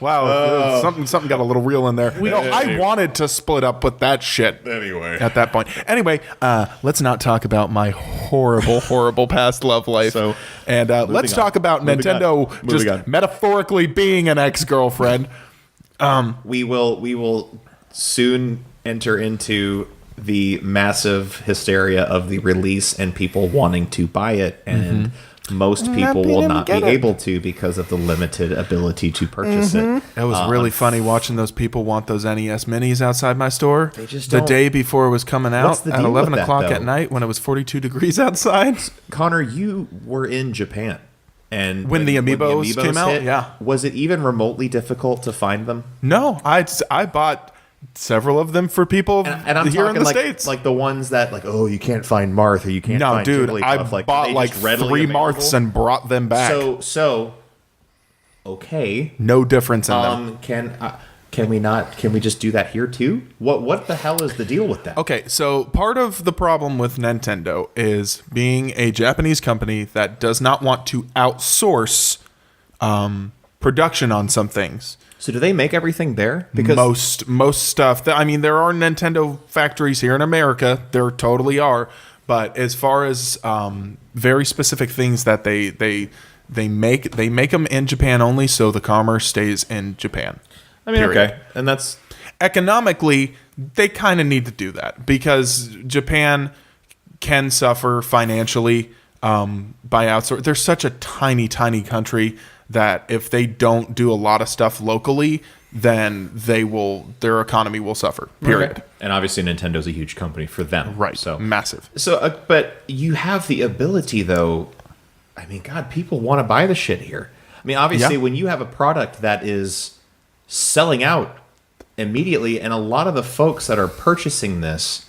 Wow! Something got a little real in there. I wanted to split up with that shit. Anyway. At that point. Anyway, let's not talk about my horrible past love life. So, let's talk about Nintendo just metaphorically being an ex-girlfriend. We will soon enter into the massive hysteria of the release and people wanting to buy it, and most people will not be able to because of the limited ability to purchase it. It was really funny watching those people want those NES minis outside my store. They just the don't- day before it was coming What's out the at deal 11 with that, o'clock though? at night when it was 42 degrees outside. Connor, you were in Japan. And When the Amiibos came out, hit, yeah. Was it even remotely difficult to find them? No, I bought several of them for people And I'm here in talking the like, States. like the ones that like, oh, you can't find Marth or you can't No, find dude, Jigglypuff. I Like, bought are they like just readily 3 available? Marths and brought them back. So okay. No difference in them. Can we just do that here too? What the hell is the deal with that? Okay, so part of the problem with Nintendo is being a Japanese company that does not want to outsource production on some things. So do they make everything there? Because Most stuff. I mean, there are Nintendo factories here in America. There totally are. But as far as very specific things that they make them in Japan only, so the commerce stays in Japan. I mean, period. okay, and that's Economically, they kind of need to do that because Japan can suffer financially by outsourcing. They're such a tiny country that if they don't do a lot of stuff locally, then their economy will suffer. Period. okay. And obviously, Nintendo's a huge company for them, Right. So Massive. but you have the ability, though. I mean, God, people want to buy the shit here. I mean, obviously, Yeah. when you have a product that is selling out immediately, and a lot of the folks that are purchasing this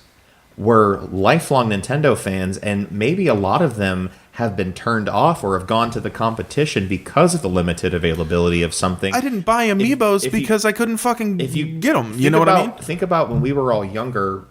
were lifelong Nintendo fans, and maybe a lot of them have been turned off or have gone to the competition because of the limited availability of something. I didn't buy Amiibos if you- because I couldn't fucking if you get them. You think know what I about- mean? Think about when we were all younger.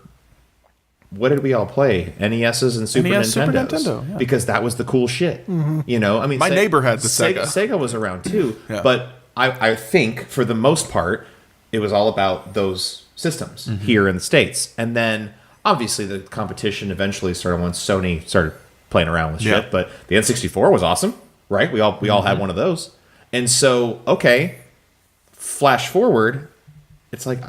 What did we all play? NESs and Super NES, Super Nintendos. Nintendo, yeah. Because that was the cool shit. You know, I mean, My neighbor had the Sega. Sega was around too, Yeah. but I think for the most part, it was all about those systems Mm-hmm. here in the States. And then obviously the competition eventually started once Sony started playing around with shit. Yeah. But the N64 was awesome, right? We all had one of those. And so, okay, flash forward, it's like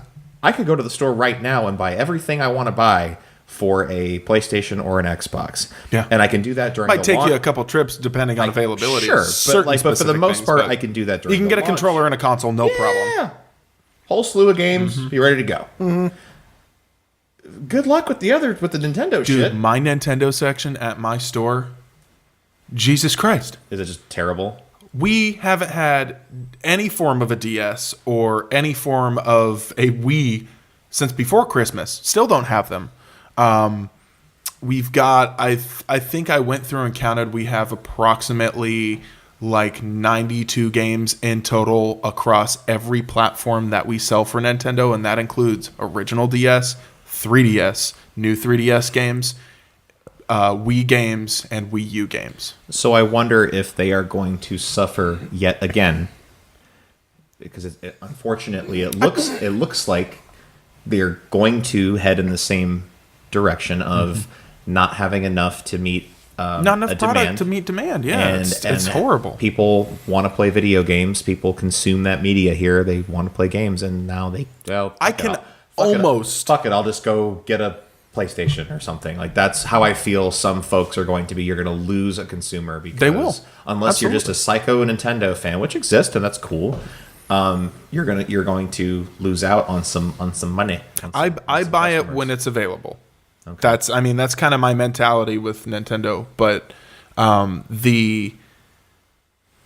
I could go to the store right now and buy everything I want to buy for a PlayStation or an Xbox. Yeah. And I can do that during Might the take launch. you a couple trips depending on availability. Sure, Certain but for the specific most things, part, but I can do that during you can the get a launch. controller and a console, no problem. Yeah. Whole slew of games, be ready to go. Good luck with the Nintendo Dude, shit. my Nintendo section at my store, Jesus Christ. Is it just terrible? We haven't had any form of a DS or any form of a Wii since before Christmas. Still don't have them. We've got, I think I went through and counted, we have approximately like 92 games in total across every platform that we sell for Nintendo, and that includes original DS, 3DS, new 3DS games, Wii games, and Wii U games. So I wonder if they are going to suffer yet again, because unfortunately it looks like they're going to head in the same direction of not having enough to meet Not enough a product demand. to meet demand. Yeah, And it's horrible. People want to play video games. People consume that media here. They want to play games, and now I can almost- fuck it. I'll just go get a PlayStation or something. Like that's how I feel. Some folks are going to be. You're going to lose a consumer because They will. unless you're just a psycho Nintendo fan, which exists and that's cool. You're going to lose out on some money. I buy it when it's available. Okay. That's kind of my mentality with Nintendo. But the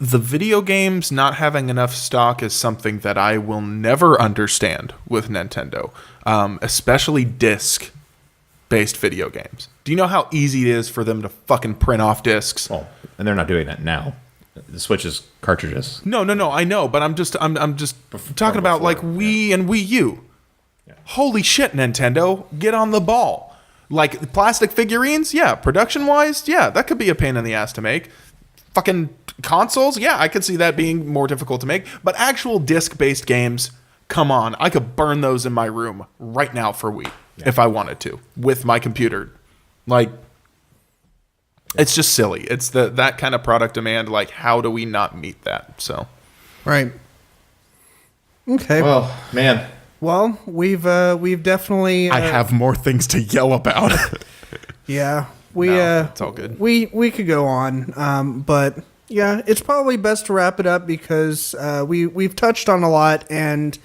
video games not having enough stock is something that I will never understand with Nintendo, especially disc-based video games. Do you know how easy it is for them to fucking print off discs? Oh, and they're not doing that now. The Switch is cartridges. No, I know, but I'm just talking about like Wii and Wii U. Yeah. Holy shit, Nintendo, get on the ball. Like plastic figurines, yeah, production-wise, yeah, that could be a pain in the ass to make. Fucking consoles, yeah, I could see that being more difficult to make, but actual disc-based games, come on, I could burn those in my room right now for Wii if I wanted to with my computer. Like it's just silly. It's that kind of product demand. Like, how do we not meet that? So, Right. Okay. Well, man. Well, we've definitely. I have more things to yell about. Yeah. It's all good. We could go on, but yeah, it's probably best to wrap it up because we've touched on a lot and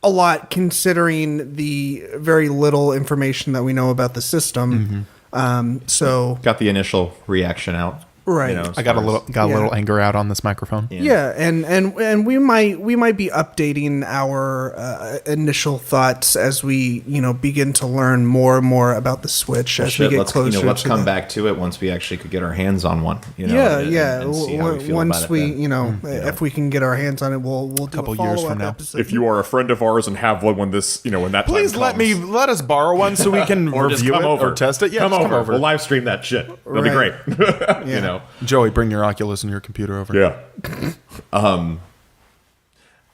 a lot considering the very little information that we know about the system. So Got the initial reaction out. Right. as I got a far as- little anger out on this microphone. yeah, and we might be updating our initial thoughts as we begin to learn more and more about the Switch as we get let's closer. let's to come the, back to it once we actually could get our hands on one. Yeah, and- yeah. and see how we feel Once about we, it then. if we can get our hands on it, we'll do Couple a years follow-up from now. episode. If you are a friend of ours and have one when this, when that Please time let comes, us borrow one so we can or just review come it over or test it. Yeah, come just over. come over. We'll live stream that shit. That'll be great. Yeah. Joey, bring your Oculus and your computer over. Yeah.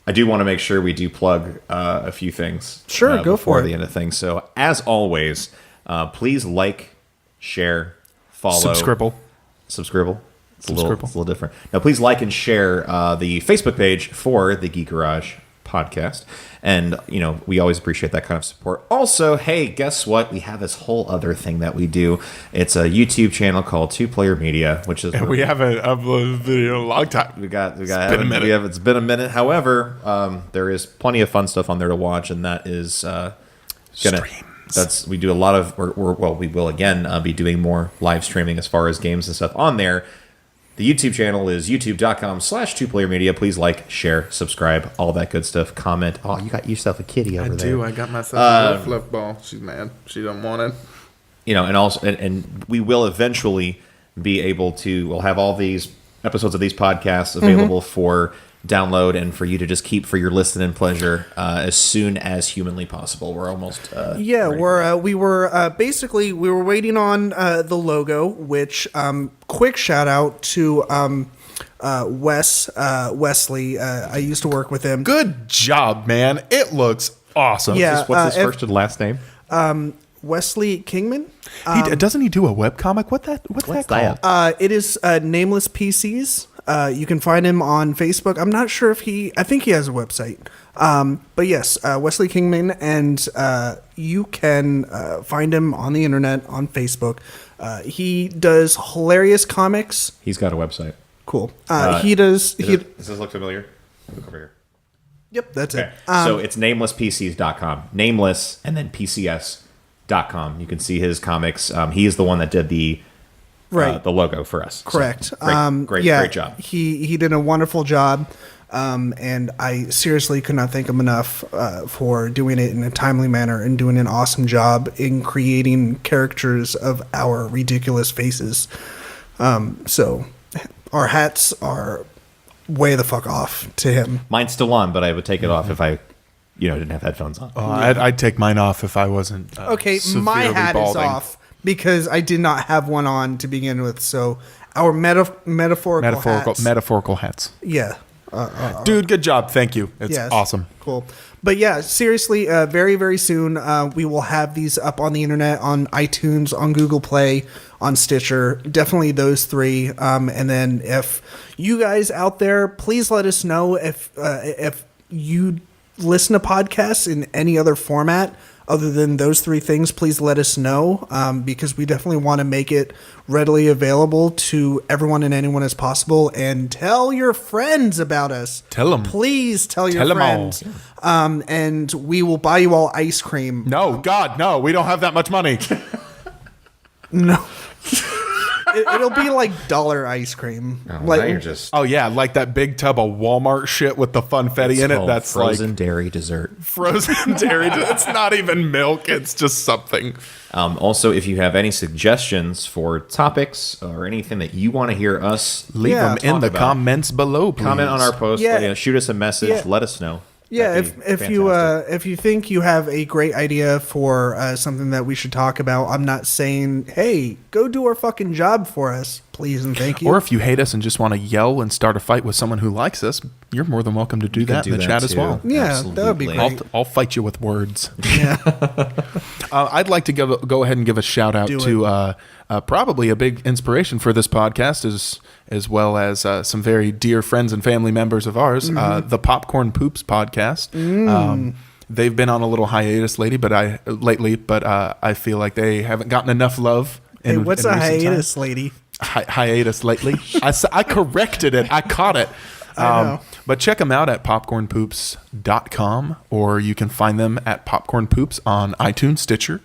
I do want to make sure we do plug a few things. Sure, go before for it. the end of things. So, as always, please like, share, follow, Subscribble. It's a little different. Now, please like and share the Facebook page for the Geek Garage podcast. And, we always appreciate that kind of support. Also, hey, guess what? We have this whole other thing that we do. It's a YouTube channel called Two Player Media, which is... We haven't uploaded a video in a long time. It's been a minute. It's been a minute. However, there is plenty of fun stuff on there to watch, and that is Streams. We do a lot of. We will again be doing more live streaming as far as games and stuff on there. The YouTube channel is youtube.com/2playermedia. Please like, share, subscribe, all that good stuff. Comment. Oh, you got yourself a kitty over there. I got myself a flip ball. She's mad. She don't want it. And also, and we will eventually be able to. We'll have all these episodes of these podcasts available for download and for you to just keep for your listening pleasure as soon as humanly possible. We're almost ready we were waiting on the logo, which quick shout out to Wesley. I used to work with him. Good job, man. It looks awesome. Yeah, What's his first and last name? Wesley Kingman. Doesn't he do a webcomic? What's that called? It is Nameless PCs. You can find him on Facebook. I'm not sure if I think he has a website. But yes, Wesley Kingman, and you can find him on the internet, on Facebook. He does hilarious comics. He's got a website. Cool. He does. Does this look familiar? Look over here. Yep, that's Okay. it. So it's namelesspcs.com. Nameless and then PCS.com. You can see his comics. He is the one that did the logo for us. Correct. So, great job. He did a wonderful job. And I seriously could not thank him enough for doing it in a timely manner and doing an awesome job in creating characters of our ridiculous faces. So our hats are way the fuck off to him. Mine's still on, but I would take it off if I, didn't have headphones on. I'd take mine off if I wasn't. Okay, my severely hat balding. is off because I did not have one on to begin with. So our metaphorical hats. Yeah. Dude, good job. Thank you. It's Yes. awesome. Cool. But yeah, seriously, very, very soon we will have these up on the internet, on iTunes, on Google Play, on Stitcher. Definitely those three. And then if you guys out there, please let us know if you listen to podcasts in any other format other than those three things. Please let us know because we definitely want to make it readily available to everyone and anyone as possible. And tell your friends about us. Tell them. Please tell your Tell 'em friends. And we will buy you all ice cream. No, God, no. We don't have that much money. No. It'll be like dollar ice cream. Now you're just Oh, yeah. Like that big tub of Walmart shit with the funfetti in it. called That's frozen like dairy dessert. frozen dairy. It's not even milk. It's just something. Also, if you have any suggestions for topics or anything that you want to hear us Leave them in talk the about, comments below, please. comment on our post. Yeah. Shoot us a message. Yeah. Let us know. Yeah, That'd be if fantastic. you think you have a great idea for something that we should talk about, I'm not saying, hey, go do our fucking job for us, please and thank you. Or if you hate us and just want to yell and start a fight with someone who likes us, you're more than welcome to do that in the chat as well. Yeah, that would be Absolutely. great. I'll fight you with words. Yeah. I'd like to go ahead and give a shout out Do to probably a big inspiration for this podcast, as well as some very dear friends and family members of ours, the Popcorn Poops podcast. They've been on a little hiatus lately, but I feel like they haven't gotten enough love. Hey, what's in a recent hiatus, times. lady? Hiatus lately. I corrected it. I caught it. I know. But check them out at popcornpoops.com, or you can find them at Popcorn Poops on iTunes, Stitcher.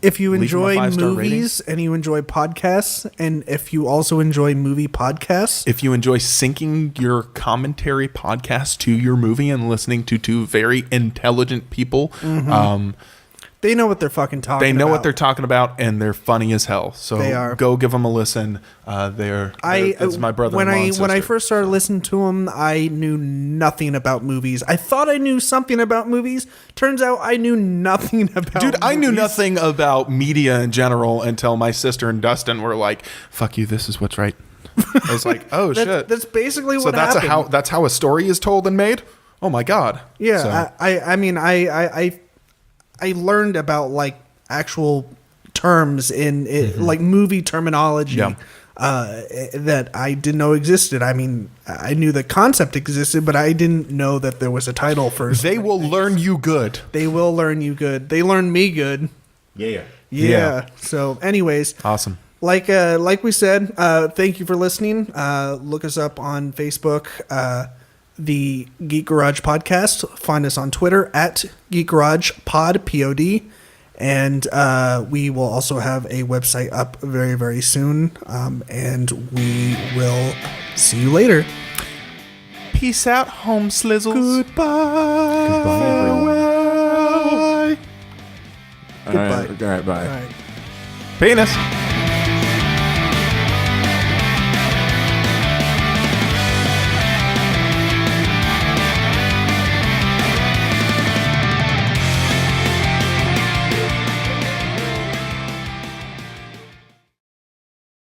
If you leave them a enjoy 5-star rating. movies and you enjoy podcasts, and if you also enjoy movie podcasts, If you enjoy syncing your commentary podcast to your movie and listening to two very intelligent people, they know what they're fucking talking about. they know what they're talking about, and they're funny as hell. So They are. go give them a listen. It's my brother. When I first started listening to them, I knew nothing about movies. I thought I knew something about movies. Turns out I knew nothing about Dude, I knew movies. nothing about media in general until my sister and Dustin were like, "Fuck you, this is what's right." I was like, "Oh shit." That's basically So what that's happened. that's how a story is told and made. Oh my god. Yeah, So- I learned about like actual terms in it, like movie terminology Yeah. that I didn't know existed. I mean, I knew the concept existed, but I didn't know that there was a title for. They will learn you good. They will learn you good. They learned me good. Yeah. Yeah. So, anyways, Awesome. like we said, thank you for listening. Look us up on Facebook, the Geek Garage Podcast. Find us on Twitter at Geek Garage Pod, POD. And we will also have a website up very, very soon. And we will see you later. Peace out, home slizzles. Goodbye. Goodbye, everyone. Goodbye. All right, bye. All right. Penis.